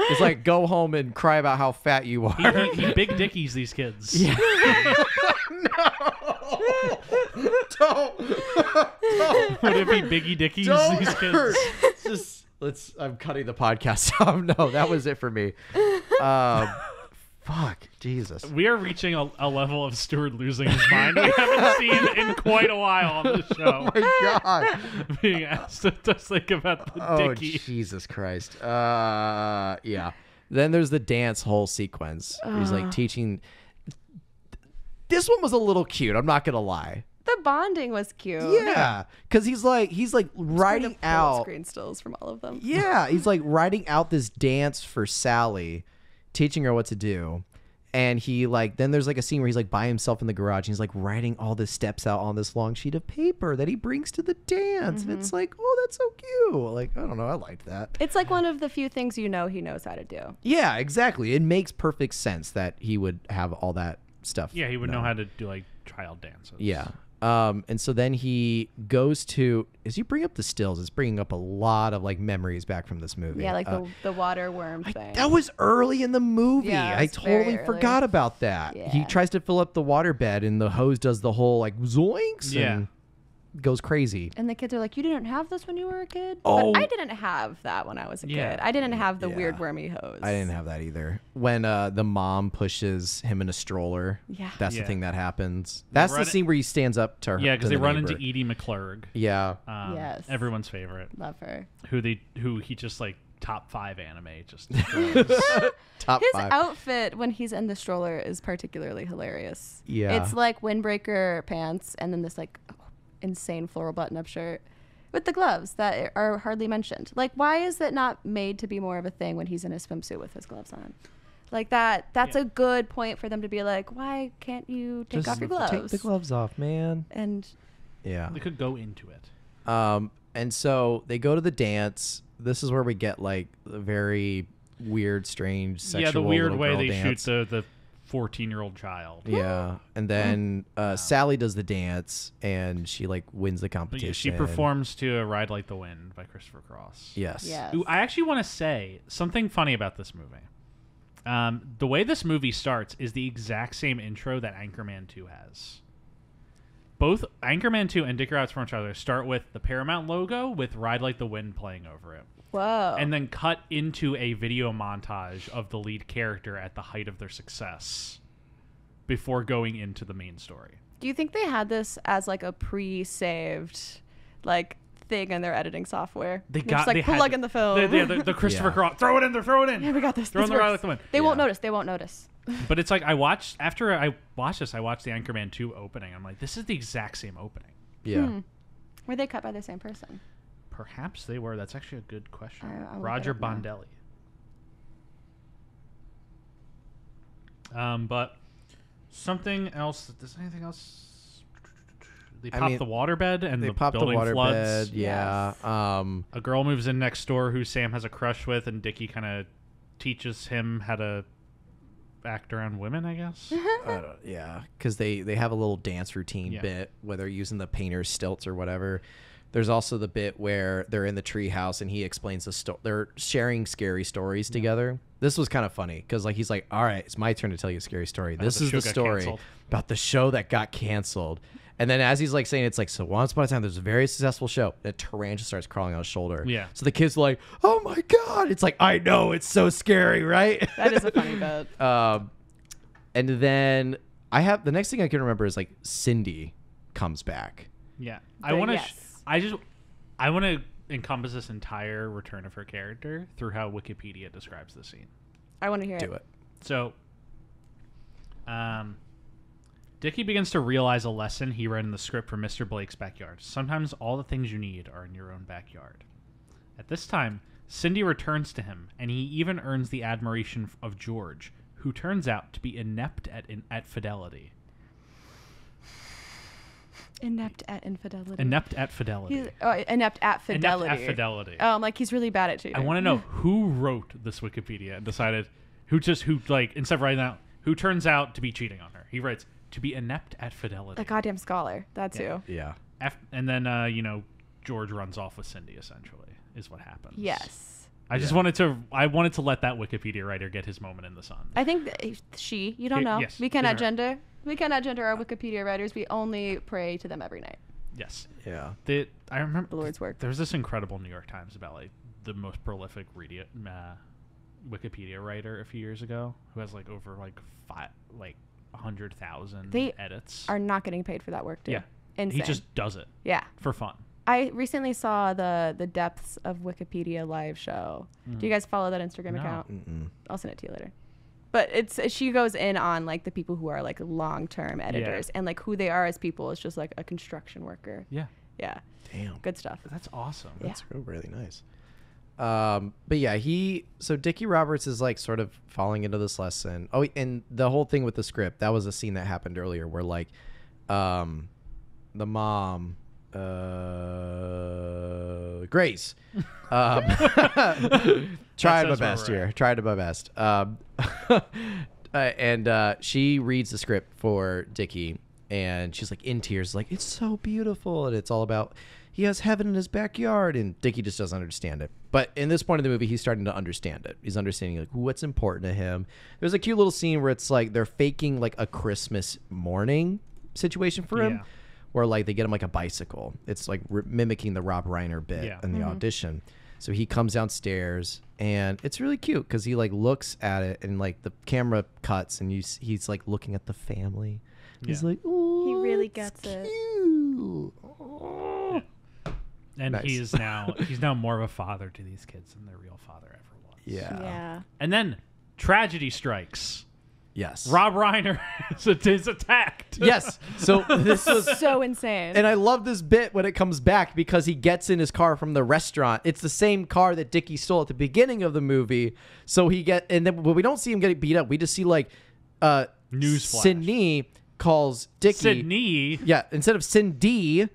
He's like, go home and cry about how fat you are. He big dickies these kids. Yeah. Don't. Would it be Biggie Dickies these kids? Just I'm cutting the podcast off. No, that was it for me. Fuck, Jesus. We are reaching a level of Stuart losing his mind we haven't seen in quite a while on this show. Oh my God. Being asked to just think about the Oh, Dickie. Jesus Christ. Yeah. Then there's the dance whole sequence. He's like teaching. This one was a little cute. I'm not gonna lie. The bonding was cute. Yeah, because he's like writing out screen stills from all of them. Yeah, he's like writing out this dance for Sally, teaching her what to do. And he like then there's like a scene where he's like by himself in the garage and he's like writing all the steps out on this long sheet of paper that he brings to the dance. And it's like, oh, that's so cute. Like, I don't know, I liked that. It's like one of the few things he knows how to do. Yeah, exactly. It makes perfect sense that he would have all that stuff. Yeah, he would know how to do like child dances. Yeah. And so then he goes to, as you bring up the stills, it's bringing up a lot of like memories back from this movie. Yeah, like the water worm thing. That was early in the movie. Yeah, I it's very totally early. forgot about that. He Yeah. tries to fill up the water bed and the hose does the whole like zoinks and goes crazy. And the kids are like, you didn't have this when you were a kid? Oh. But I didn't have that when I was a Yeah. kid. I didn't have the Yeah. weird wormy hose. I didn't have that either. When the mom pushes him in a stroller, Yeah. that's Yeah. the thing that happens. That's the run it- scene where he stands up to her. Yeah, because to they the run neighbor. into Edie McClurg. Yeah. Yes. Everyone's favorite. Love her. Who he just like top 5 anime just destroys. Top His 5. outfit when he's in the stroller is particularly hilarious. Yeah. It's like windbreaker pants and then this like insane floral button-up shirt with the gloves that are hardly mentioned. Like, why is that not made to be more of a thing when he's in a swimsuit with his gloves on? Like that's Yeah. a good point for them to be like, why can't you take off your gloves? Take the gloves off, man. And Yeah. They could go into it. And so they go to the dance. This is where we get like the very weird, strange sexual the weird little way girl they dance. shoot the 14-year-old child. Yeah, and then Sally does the dance, and she like wins the But competition. yeah, she performs to "A Ride Like the Wind" by Christopher Cross. Yes. yes. Ooh, I actually want to say something funny about this movie. The way this movie starts is the exact same intro that Anchorman 2 has. Both Anchorman 2 and Dickie Roberts from each other start with the Paramount logo with "Ride Like the Wind" playing over it. Whoa. And then cut into a video montage of the lead character at the height of their success before going into the main story. Do you think they had this as like a pre-saved like thing in their editing software? They They're just, like plug in the film. The Christopher Cross. Throw it in there. Throw it in. Yeah, we got this. Throw in This the Ride works. Like the Wind. They won't Yeah. notice. They won't notice. But it's like after I watched this, I watched the Anchorman 2 opening. I'm like, this is the exact same opening. Yeah. Were they cut by the same person? Perhaps they were. That's actually a good question. I will Roger look it up Bondelli. But something else. Does anything else? They I pop mean, the waterbed and They the pop the building water floods. bed. Yeah. A girl moves in next door who Sam has a crush with, and Dickie kind of teaches him how to act around women, I guess. Yeah, because they have a little dance routine bit where they're using the painter's stilts or whatever. There's also the bit where they're in the treehouse and he explains the story. They're sharing scary stories together. This was kind of funny because like he's like, "All right, it's my turn to tell you a scary story. About This the is show the got story canceled." about the show that got canceled." And then as he's like saying, it's like, so once upon a time, there's a very successful show. And a tarantula starts crawling on his shoulder. Yeah. So the kid's like, "Oh my god!" It's like, I know, it's so scary, right? That is a funny bit. And then the next thing I can remember is like Cindy comes back. Yeah. Yes. I want to encompass this entire return of her character through how Wikipedia describes the scene. I want to hear Do it. So, Dickie begins to realize a lesson he read in the script for Mr. Blake's backyard. Sometimes all the things you need are in your own backyard. At this time, Cindy returns to him, and he even earns the admiration of George, who turns out to be inept at fidelity. Inept at infidelity. Inept at fidelity. Inept at fidelity. Inept at fidelity. Oh, I'm like, he's really bad at cheating. I want to know who wrote this Wikipedia and decided instead of writing out who turns out to be cheating on her. He writes to be inept at fidelity. A goddamn scholar. That's who. Yeah. And then George runs off with Cindy. Essentially, is what happens. Yes. I just wanted to let that Wikipedia writer get his moment in the sun. I think you don't know. Yes, We cannot is her. gender. We cannot gender our Wikipedia writers. We only pray to them every night. Yes. Yeah. I remember The Lord's work. There was this incredible New York Times about like the most prolific Wikipedia writer a few years ago who has like over 100,000 They edits. Are not getting paid for that work, dude. Yeah. Insane. He just does it Yeah. for fun. I recently saw the Depths of Wikipedia live show. Do you guys follow that Instagram No. account? Mm-mm. I'll send it to you later. But she goes in on like the people who are like long-term editors and like who they are as people is just like a construction worker. Yeah. Yeah. Damn. Good stuff. That's awesome. Yeah. That's really nice. But yeah, so Dickie Roberts is like sort of falling into this lesson. Oh, and the whole thing with the script, that was a scene that happened earlier where like, the mom, Grace, tried my best here. Tried my best. And she reads the script for Dickie, and she's like in tears, like, it's so beautiful, and it's all about he has heaven in his backyard, and Dickie just doesn't understand it. But in this point of the movie, he's starting to understand it. He's understanding like what's important to him. There's a cute little scene where it's like they're faking like a Christmas morning situation for him. Yeah. Where like they get him like a bicycle. It's like mimicking the Rob Reiner bit in the audition. So he comes downstairs and it's really cute because he like looks at it and like the camera cuts and he's like looking at the family. He's like, oh, He really it's gets it. cute. Oh. And Nice. he's now more of a father to these kids than their real father ever was. Yeah. Yeah. And then tragedy strikes. Yes. Rob Reiner is attacked. Yes. So this was So insane. And I love this bit when it comes back because he gets in his car from the restaurant. It's the same car that Dickie stole at the beginning of the movie. So but we don't see him getting beat up. We just see like Newsflash. Sidney calls Dickie. Sydney. Yeah, instead of Cindy,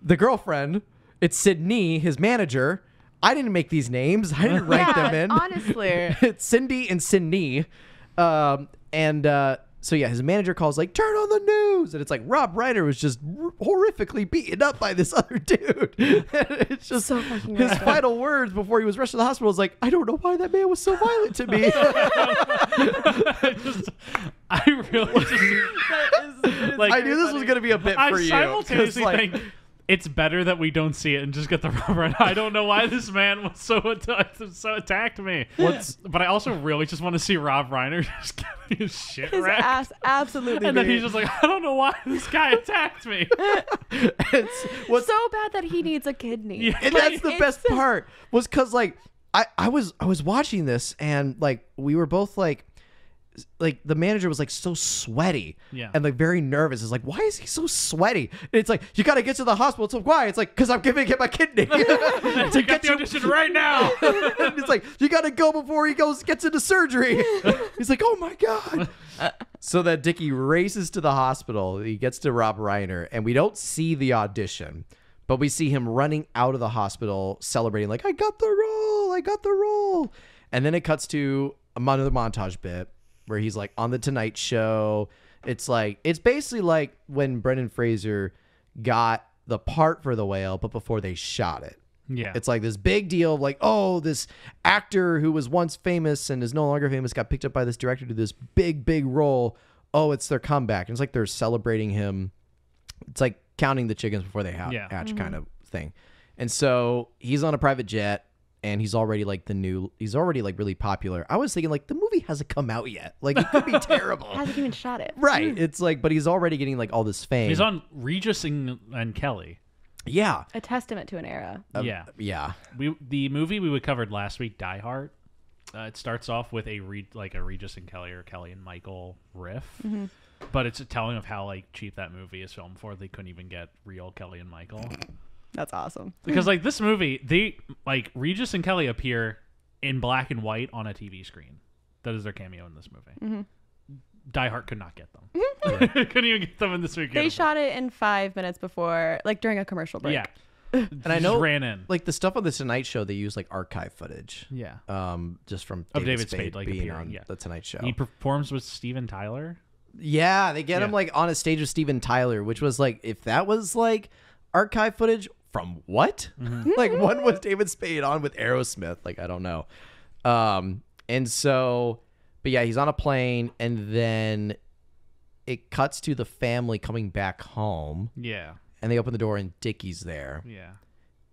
the girlfriend, it's Sidney, his manager. I didn't make these names. I didn't write them in. Honestly. It's Cindy and Sidney. So yeah, his manager calls like, turn on the news. And it's like Rob Reiner was just horrifically beaten up by this other dude. It's just So fucking his random. final words before he was rushed to the hospital was like, I don't know why that man was so violent to me. I really just like. I knew this was going to be a bit I for you. simultaneously 'cause, like, think it's better that we don't see it and just get the rubber. I don't know why this man was so attacked me. But I also really just want to see Rob Reiner just getting his shit His wrecked. ass absolutely And then beat. he's just like, I don't know why this guy attacked me. what's so bad that he needs a kidney. Yeah. and that's the best part was because like I was watching this and like we were both like the manager was like so sweaty and like very nervous. It's like, why is he so sweaty? And it's like, you got to get to the hospital. It's like, why? It's like, because I'm giving him a kidney To get the audition right now. And it's like, you got to go before he gets into surgery. He's like, oh my God. So that Dickie races to the hospital. He gets to Rob Reiner and we don't see the audition, but we see him running out of the hospital celebrating like, I got the role. And then it cuts to another montage bit where he's like on the Tonight Show. It's basically like when Brendan Fraser got the part for The Whale, but before they shot it. Yeah. It's like this big deal of like, oh, this actor who was once famous and is no longer famous got picked up by this director to this big role. Oh, it's their comeback. And it's like they're celebrating him. It's like counting the chickens before they hatch kind of thing. And so he's on a private jet. And he's already like really popular. I was thinking like the movie hasn't come out yet. Like it could be terrible. Hasn't even shot it. Right. It's like, but he's already getting like all this fame. He's on Regis and Kelly. Yeah. A testament to an era. Yeah. The movie we covered last week, Die Hard. It starts off with a Regis and Kelly or Kelly and Michael riff, but it's a telling of how like cheap that movie is filmed for. They couldn't even get real Kelly and Michael. That's awesome. Because like this movie, they like Regis and Kelly appear in black and white on a TV screen. That is their cameo in this movie. Die Hard could not get them. Couldn't even get them in this weekend. They shot it in 5 minutes before, like during a commercial break. Yeah. And I know just ran in. like the stuff on the Tonight Show, they use like archive footage. Yeah. just from Of David Spade, like being appearing, on the Tonight Show. He performs with Steven Tyler. Yeah, they get him like on a stage with Steven Tyler, which was like, if that was like archive footage from what? Like when was David Spade on with Aerosmith? Like, I don't know. And so, but yeah, he's on a plane and then it cuts to the family coming back home Yeah. and they open the door and Dickie's there. Yeah.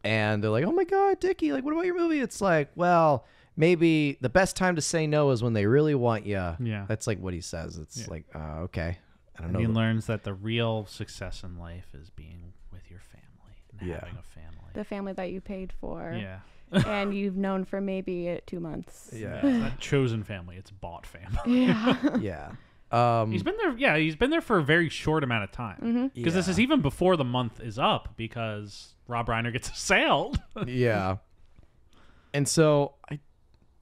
And they're like, oh my God, Dickie, like, what about your movie? It's like, well, maybe the best time to say no is when they really want you. Yeah. That's like what he says. It's like, okay. I don't know. He learns that the real success in life is being with your family and Yeah. having a family. The family that you paid for. Yeah. And you've known for maybe 2 months. Yeah. Not chosen family, it's bought family. Yeah. Yeah. He's been there. Yeah, he's been there for a very short amount of time. Because this is even before the month is up. Because Rob Reiner gets assailed. Yeah. And so I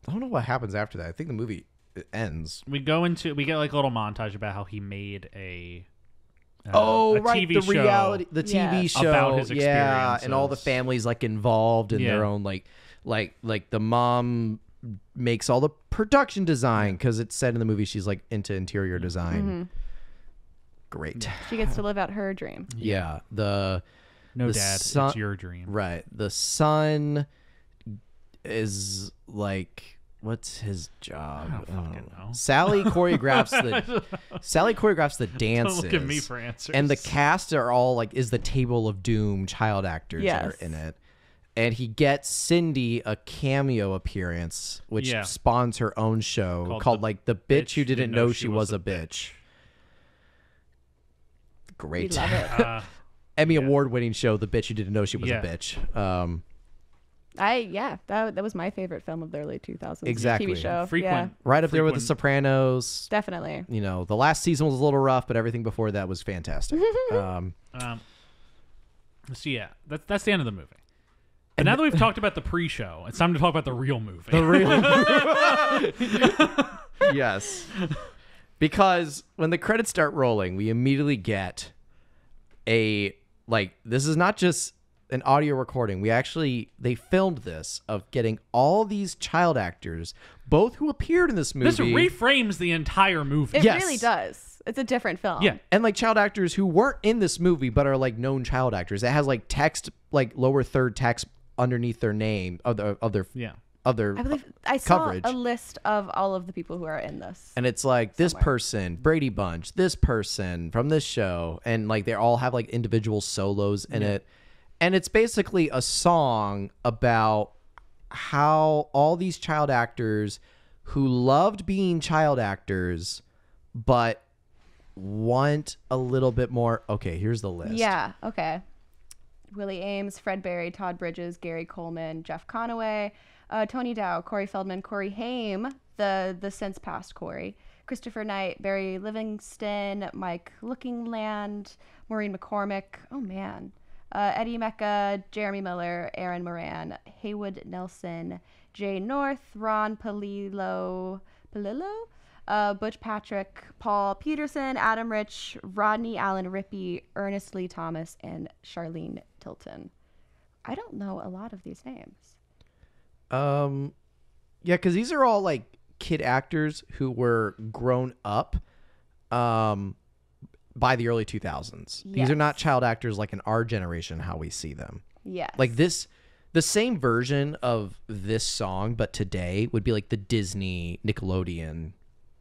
don't know what happens after that. I think the movie ends. We get like a little montage about how he made a right, TV the show reality, the TV show about his yeah, and all the experiences. families like involved in their own like the mom makes all the production design because it's said in the movie she's like into interior design. Great. She gets to live out her dream. Yeah. No, the Dad, son- it's your dream. Right. The son is like, what's his job? I don't fucking know. Sally choreographs the dances. Don't look at me for answers. And the cast are all like, is the Table of Doom child actors that Yes. are in it. And he gets Cindy a cameo appearance, which spawns her own show called like The Bitch Who Didn't Know She Was a Bitch. Great. We love it. Emmy award winning show, The Bitch Who Didn't Know She Was a Bitch. That was my favorite film of the early 2000s. Exactly. TV show. Frequent. Right up there with The Sopranos. Definitely. You know, the last season was a little rough, but everything before that was fantastic. So yeah, that's the end of the movie. But now that we've talked about the pre-show, it's time to talk about the real movie. Yes. Because when the credits start rolling, we immediately get this is not just an audio recording. They filmed this of getting all these child actors, both who appeared in this movie. This reframes the entire movie. It really does. It's a different film. Yeah. And like child actors who weren't in this movie but are like known child actors. It has like text, like lower third text underneath their name of their I believe I coverage. saw a list of all of the people who are in this. And it's like this person, Brady Bunch, this person from this show, and like they all have like individual solos in it. And it's basically a song about how all these child actors who loved being child actors but want a little bit more. Okay, here's the list. Yeah, okay. Willie Ames, Fred Berry, Todd Bridges, Gary Coleman, Jeff Conaway, Tony Dow, Corey Feldman, Corey Haim, the since passed Corey, Christopher Knight, Barry Livingston, Mike Lookingland, Maureen McCormick, oh man, Eddie Mecca, Jeremy Miller, Aaron Moran, Haywood Nelson, Jay North, Ron Palillo, Butch Patrick, Paul Peterson, Adam Rich, Rodney Allen Rippey, Ernest Lee Thomas, and Charlene Tilton. I don't know a lot of these names. Yeah, because these are all like kid actors who were grown up by the early 2000s. These are not child actors like in our generation, how we see them. Yes. Like the same version of this song, but today would be like the Disney Nickelodeon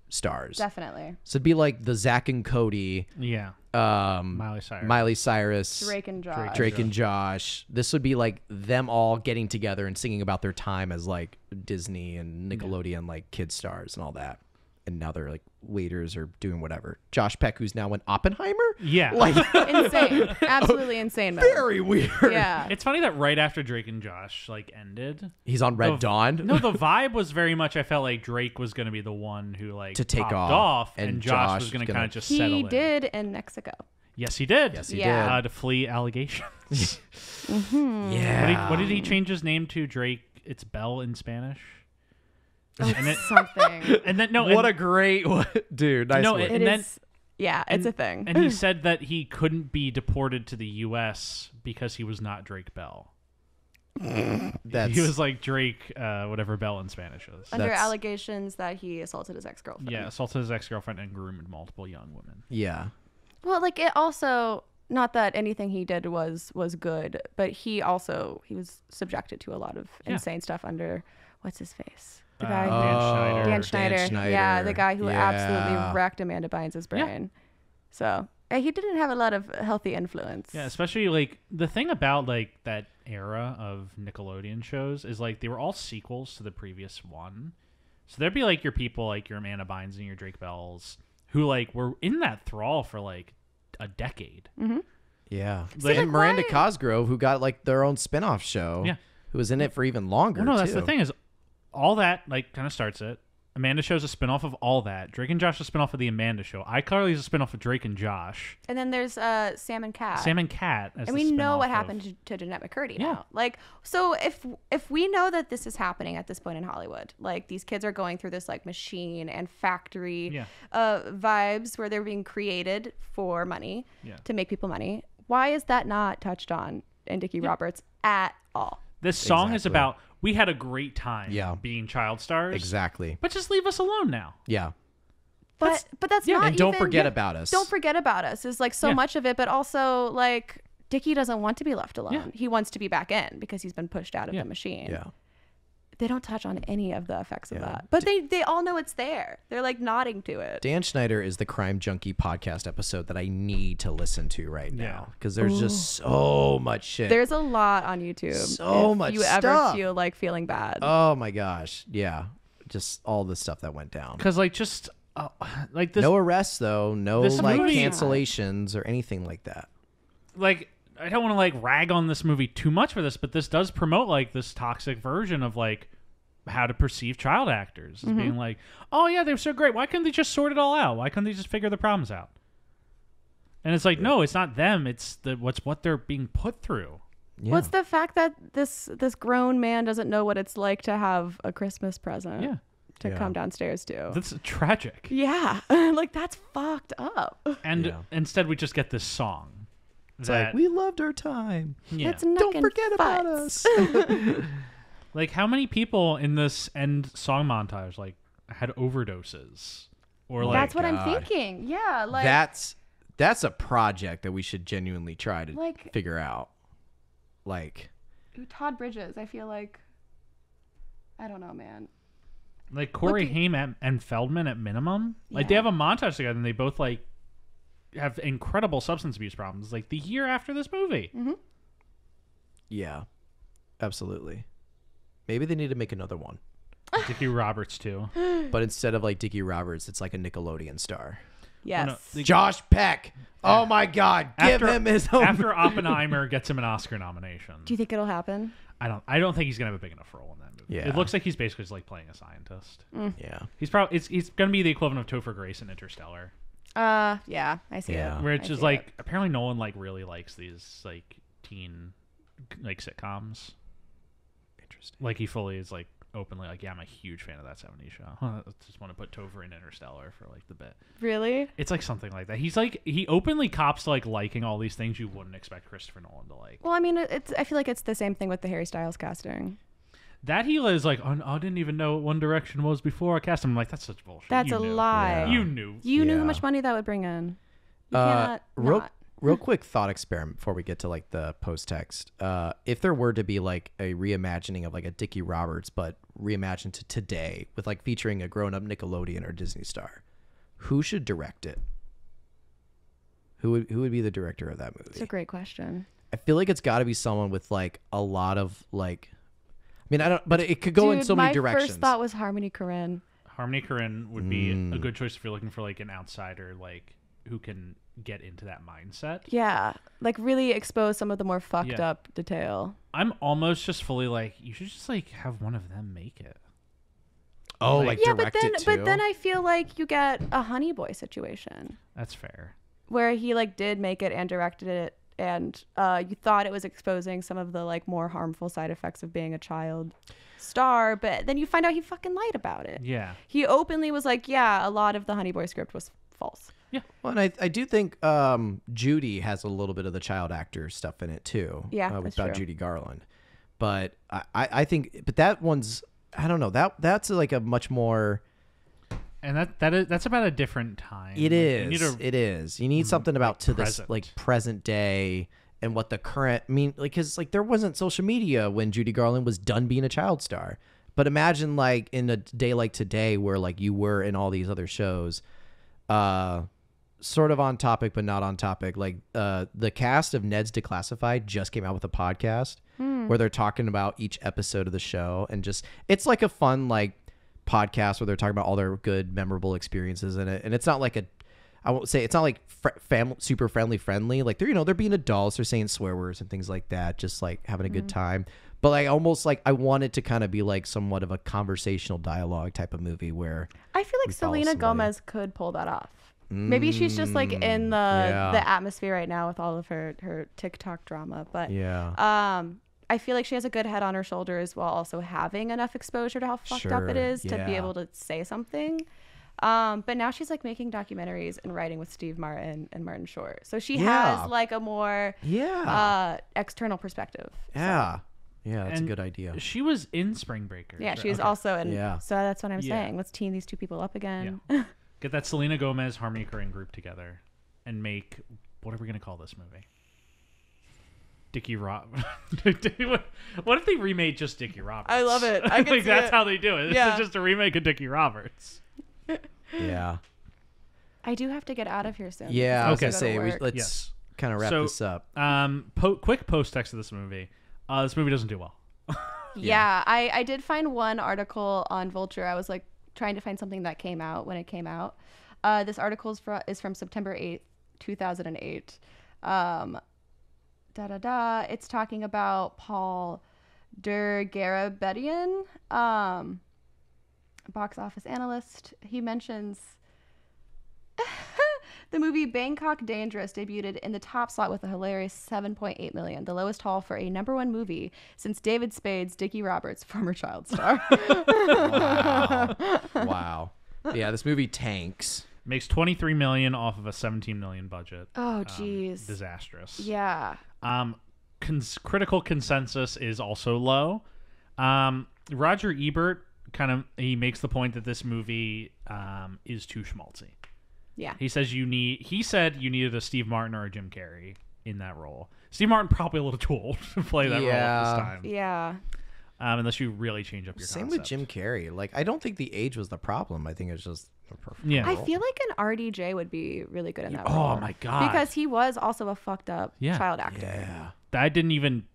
stars. Definitely. So it'd be like the Zach and Cody. Yeah. Miley Cyrus. Drake and Josh. Drake and Josh. This would be like them all getting together and singing about their time as like Disney and Nickelodeon like kid stars and all that. And now they're like waiters or doing whatever. Josh Peck, who's now in Oppenheimer. Yeah. Like Insane. Absolutely insane. very weird. Yeah. It's funny that right after Drake and Josh like ended, He's on Red Dawn. No, the vibe was very much. I felt like Drake was going to be the one who like to take popped off, and Josh was going to kind of just settle in. He did in Mexico. Yes, he did. Yes, he Yeah. did. To flee allegations. Yeah. What did he change his name to? Drake. It's Bell in Spanish. And then something. And then no. What and, a great dude. Nice No, work. and then it's a thing. And he said that he couldn't be deported to the U.S. because he was not Drake Bell. He was like Drake, whatever Bell in Spanish is. Under allegations that he assaulted his ex-girlfriend. Yeah, assaulted his ex-girlfriend and groomed multiple young women. Yeah. Well, like it also, not that anything he did was good, but he was subjected to a lot of insane stuff under, what's his face? The guy Dan Schneider. Yeah, the guy who absolutely wrecked Amanda Bynes' brain. Yeah. So he didn't have a lot of healthy influence. Yeah, especially like the thing about like that era of Nickelodeon shows is like they were all sequels to the previous one. So there'd be like your people like your Amanda Bynes and your Drake Bells who like were in that thrall for like a decade. Mm-hmm. Yeah. Like, and Miranda Cosgrove, who got like their own spinoff show. Yeah. Who was in it for even longer. Well, no, that's the thing is all that like kind of starts it. Amanda Show's a spinoff of all that. Drake and Josh is a spinoff of the Amanda Show. iCarly's a spinoff of Drake and Josh. And then there's Sam and Cat. Sam and Cat. And we know what happened to Jeanette McCurdy now. Like, so if we know that this is happening at this point in Hollywood, like these kids are going through this like machine and factory vibes where they're being created for money to make people money. Why is that not touched on in Dickie Roberts at all? This song is about, we had a great time being child stars. Exactly. But just leave us alone now. Yeah. But that's not and don't forget about us. Don't forget about us is like so much of it, but also like Dickie doesn't want to be left alone. Yeah. He wants to be back in because he's been pushed out of the machine. Yeah. They don't touch on any of the effects of that. But they all know it's there. They're like nodding to it. Dan Schneider is the Crime Junkie podcast episode that I need to listen to right now because there's just so much shit. There's a lot on YouTube. So much stuff. If you ever feel like feeling bad. Oh my gosh. Yeah. Just all the stuff that went down. Because like just like this. No arrests though. No like movie, cancellations or anything like that. Like I don't want to like rag on this movie too much for this, but this does promote like this toxic version of like how to perceive child actors as being like, oh yeah, they're so great. Why couldn't they just sort it all out? Why couldn't they just figure the problems out? And it's like, no, it's not them. It's what they're being put through. Yeah. What's the fact that this grown man doesn't know what it's like to have a Christmas present to come downstairs to? That's tragic. Yeah. Like, that's fucked up. And instead we just get this song. It's like, we loved our time. Yeah. Don't forget about us. Like, how many people in this end song montage like had overdoses? Or like, that's what I'm thinking. Yeah. Like, that's a project that we should genuinely try to like, figure out. Like Todd Bridges, I feel like, I don't know, man. Like Corey Haim and Feldman at minimum. Like they have a montage together and they both like have incredible substance abuse problems. Like the year after this movie. Mm-hmm. Yeah, absolutely. Maybe they need to make another one. Dickie Roberts too. But instead of like Dickie Roberts, it's like a Nickelodeon star. Yes. Oh, no. Josh Peck. Oh my God. Give him his own. After Oppenheimer gets him an Oscar nomination. Do you think it'll happen? I don't think he's gonna have a big enough role in that movie. Yeah. It looks like he's basically just like playing a scientist. Yeah. He's probably he's gonna be the equivalent of Topher Grace in Interstellar. Yeah, I see it. Where it's just like apparently no one like really likes these like teen like sitcoms. Interesting. Like he fully is like openly like, yeah, I'm a huge fan of that 70s show. I just want to put Topher in Interstellar for like the bit. Really? It's like something like that. He's like, he openly cops to like liking all these things you wouldn't expect Christopher Nolan to like. Well, I mean, I feel like it's the same thing with the Harry Styles casting. That he is like, oh, I didn't even know what One Direction was before I cast him. I'm like, that's such bullshit. That's a lie. Yeah. You knew. You knew how much money that would bring in. You cannot not. Real quick thought experiment before we get to like the post text. If there were to be like a reimagining of like a Dickie Roberts, but reimagined to today with like featuring a grown up Nickelodeon or Disney star, who should direct it? Who would be the director of that movie? It's a great question. I feel like it's got to be someone with like a lot of like. I mean, I don't, but it could go in so many directions. My first thought was Harmony Korine. Harmony Korine would be a good choice if you're looking for like an outsider, like who can get into that mindset. Yeah, like really expose some of the more fucked up detail. I'm almost just fully like, you should just like have one of them make it. Oh, like direct it too? But then I feel like you get a Honey Boy situation. That's fair. Where he like did make it and directed it, and you thought it was exposing some of the like more harmful side effects of being a child star, but then you find out he fucking lied about it. Yeah. He openly was like, yeah, a lot of the Honey Boy script was false. Yeah. Well, and I do think Judy has a little bit of the child actor stuff in it too. Yeah, with that's true. Judy Garland. But I think, but that one's, I don't know, that's like a much more. And that's about a different time. It is. You need something about to this like present day and what the current, I mean, like, cause like there wasn't social media when Judy Garland was done being a child star. But imagine like in a day like today where like you were in all these other shows, sort of on topic but not on topic. Like the cast of Ned's Declassified just came out with a podcast where they're talking about each episode of the show, and just it's like a fun like podcast where they're talking about all their good memorable experiences in it. And it's not like I won't say it's not like super friendly. Like they're being adults, they're saying swear words and things like that, just like having a good time. But like almost like I want it to kind of be like somewhat of a conversational dialogue type of movie where I feel like Selena Gomez could pull that off. Maybe she's just like in the atmosphere right now with all of her TikTok drama. But I feel like she has a good head on her shoulders while also having enough exposure to how fucked up it is to be able to say something. But now she's like making documentaries and writing with Steve Martin and Martin Short. So she has like a more external perspective. Yeah. Yeah, that's a good idea. She was in Spring Breakers. Yeah, she was also in. Yeah. So that's what I'm saying. Let's team these two people up again. Yeah. Get that Selena Gomez, Harmony Korine group together and make, what are we going to call this movie? Dickie Rob. What if they remade just Dickie Roberts? I love it. I can like that's how they do it. Yeah. It's just a remake of Dickie Roberts. Yeah. I do have to get out of here soon. Yeah, I was going to say, let's kind of wrap this up. Quick post-text of this movie. This movie doesn't do well. Yeah, I did find one article on Vulture. I was like trying to find something that came out when it came out. This article is from September 8th, 2008. It's talking about Paul Dergarabedian, box office analyst. He mentions the movie Bangkok Dangerous debuted in the top slot with a hilarious $7.8 million, the lowest haul for a #1 movie since David Spade's Dickie Roberts, former child star. Wow. Yeah, this movie tanks. Makes $23 million off of a $17 million budget. Oh, jeez. Disastrous. Yeah. Critical consensus is also low. Roger Ebert he makes the point that this movie is too schmaltzy. Yeah. He said you needed a Steve Martin or a Jim Carrey in that role. Steve Martin probably a little too old to play that role at this time. Yeah. Unless you really change up your Same concept. with Jim Carrey. Like, I don't think the age was the problem. I think it's just a perfect Yeah. I role. feel like an RDJ would be really good in that role. Oh my god. Because he was also a fucked up child actor. Yeah. That didn't even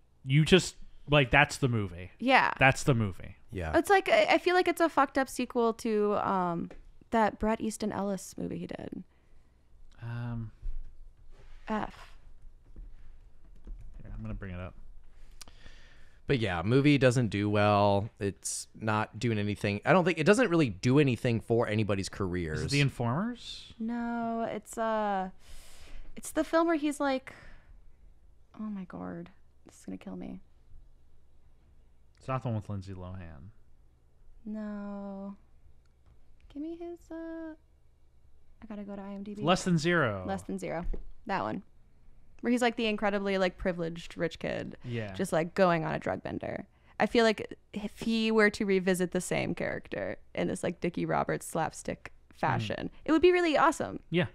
that's the movie. Yeah. That's the movie. Yeah. It's like, I feel like it's a fucked up sequel to that Bret Easton Ellis movie he did. F. Here, I'm gonna bring it up. But yeah, movie doesn't do well. It's not doing anything. I don't think it doesn't really do anything for anybody's careers. Is it The Informers? No, it's the film where he's like, oh my god, this is gonna kill me. It's not the one with Lindsay Lohan. No, give me his. I gotta go to IMDb. Less Than Zero. Less Than Zero. That one, where he's like the incredibly like privileged rich kid. Yeah. Just like going on a drug bender. I feel like if he were to revisit the same character in this like Dickie Roberts slapstick fashion, it would be really awesome. Yeah.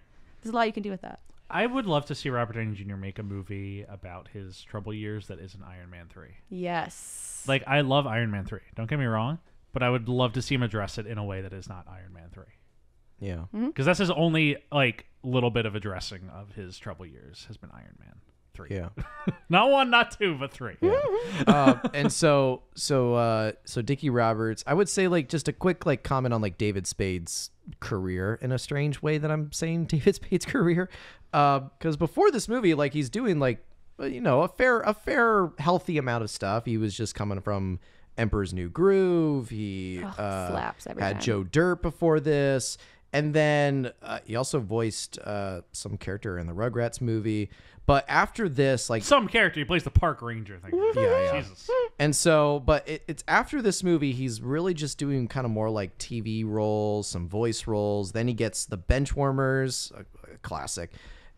There's a lot you can do with that. I would love to see Robert Downey Jr. make a movie about his trouble years that isn't Iron Man 3. Yes. Like, I love Iron Man 3. Don't get me wrong. But I would love to see him address it in a way that is not Iron Man 3. Yeah. Because that's his only, like, little bit of addressing of his trouble years has been Iron Man 3. Yeah. Not 1, not 2, but 3. And so Dickie Roberts, I would say like just a quick like comment on like David Spade's career in a strange way that I'm saying David Spade's career. Because before this movie, like he's doing like, you know, a fair healthy amount of stuff. He was just coming from Emperor's New Groove. He slaps every had time. Joe Dirt before this. And then he also voiced some character in the Rugrats movie. But after this, like Some character. He plays the park ranger thing. Yeah. Jesus. and so, but it's after this movie, he's really just doing kind of more like TV roles, some voice roles. Then he gets The Benchwarmers, a classic,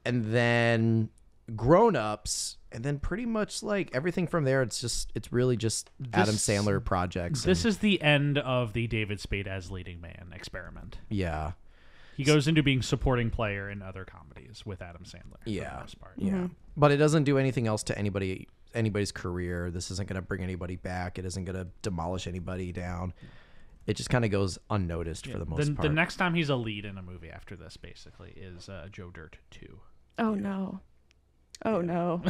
and then Grown Ups, and then pretty much like everything from there. It's really just Adam Sandler projects. This is the end of the David Spade as leading man experiment. Yeah. He goes into being supporting player in other comedies with Adam Sandler. For the most part. Yeah. But it doesn't do anything else to anybody's career. This isn't going to bring anybody back. It isn't going to demolish anybody down. It just kind of goes unnoticed for the most part. The next time he's a lead in a movie after this, basically, is Joe Dirt 2. Oh no. Oh no.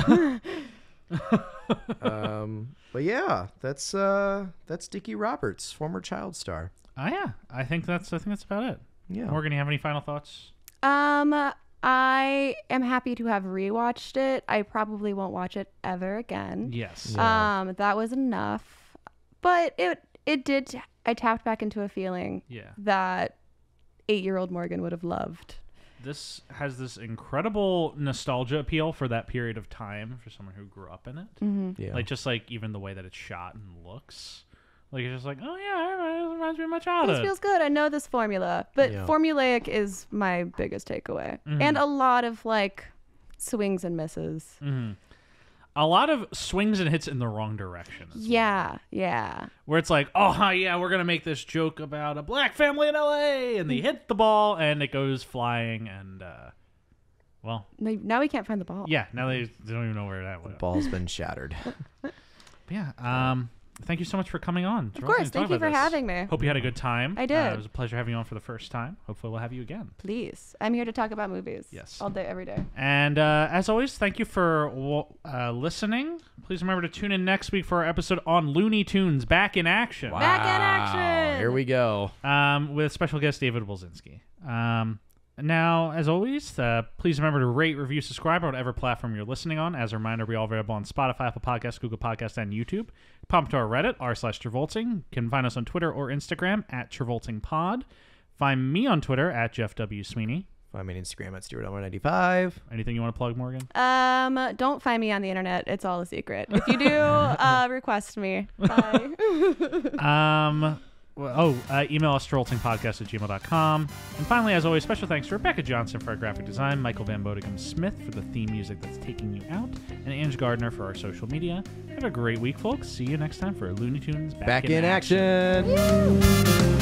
But yeah, that's Dickie Roberts, former child star. Oh yeah, I think that's about it. Yeah. Morgan, you have any final thoughts? I am happy to have rewatched it. I probably won't watch it ever again. Yes. That was enough. But it did. I tapped back into a feeling that 8-year-old Morgan would have loved. This has this incredible nostalgia appeal for that period of time for someone who grew up in it. Mm-hmm. Yeah. Like just like even the way that it's shot and looks. Like it's just like, oh yeah, it reminds me of my childhood. This feels good. I know this formula, but formulaic is my biggest takeaway, and a lot of like swings and misses. Mm-hmm. A lot of swings and hits in the wrong direction. Yeah. Where it's like, oh yeah, we're gonna make this joke about a black family in LA, and they hit the ball and it goes flying, and well, now we can't find the ball. yeah, now they don't even know where that went. Ball's been shattered. Yeah. Thank you so much for coming on. Of course. Thank you for having me. Hope you had a good time. I did. It was a pleasure having you on for the first time. Hopefully we'll have you again. Please. I'm here to talk about movies. Yes. All day, every day. And as always, thank you for listening. Please remember to tune in next week for our episode on Looney Tunes Back in Action. Back in action. Here we go. With special guest David Wilzinski. Now, as always, please remember to rate, review, subscribe on whatever platform you're listening on. As a reminder, we're all available on Spotify, Apple Podcasts, Google Podcasts, and YouTube. Pump to our Reddit, r/Travolting. You can find us on Twitter or Instagram at TravoltingPod. Find me on Twitter at Jeff W. Sweeney. Find me on Instagram at Stuart195. Anything you want to plug, Morgan? Don't find me on the internet. It's all a secret. If you do, request me. Bye. Email us travoltingpodcast@gmail.com. And finally, as always, special thanks to Rebecca Johnson for our graphic design, Michael Van Bodegum Smith for the theme music that's taking you out, and Ange Gardner for our social media. Have a great week, folks. See you next time for Looney Tunes Back in Action. Woo!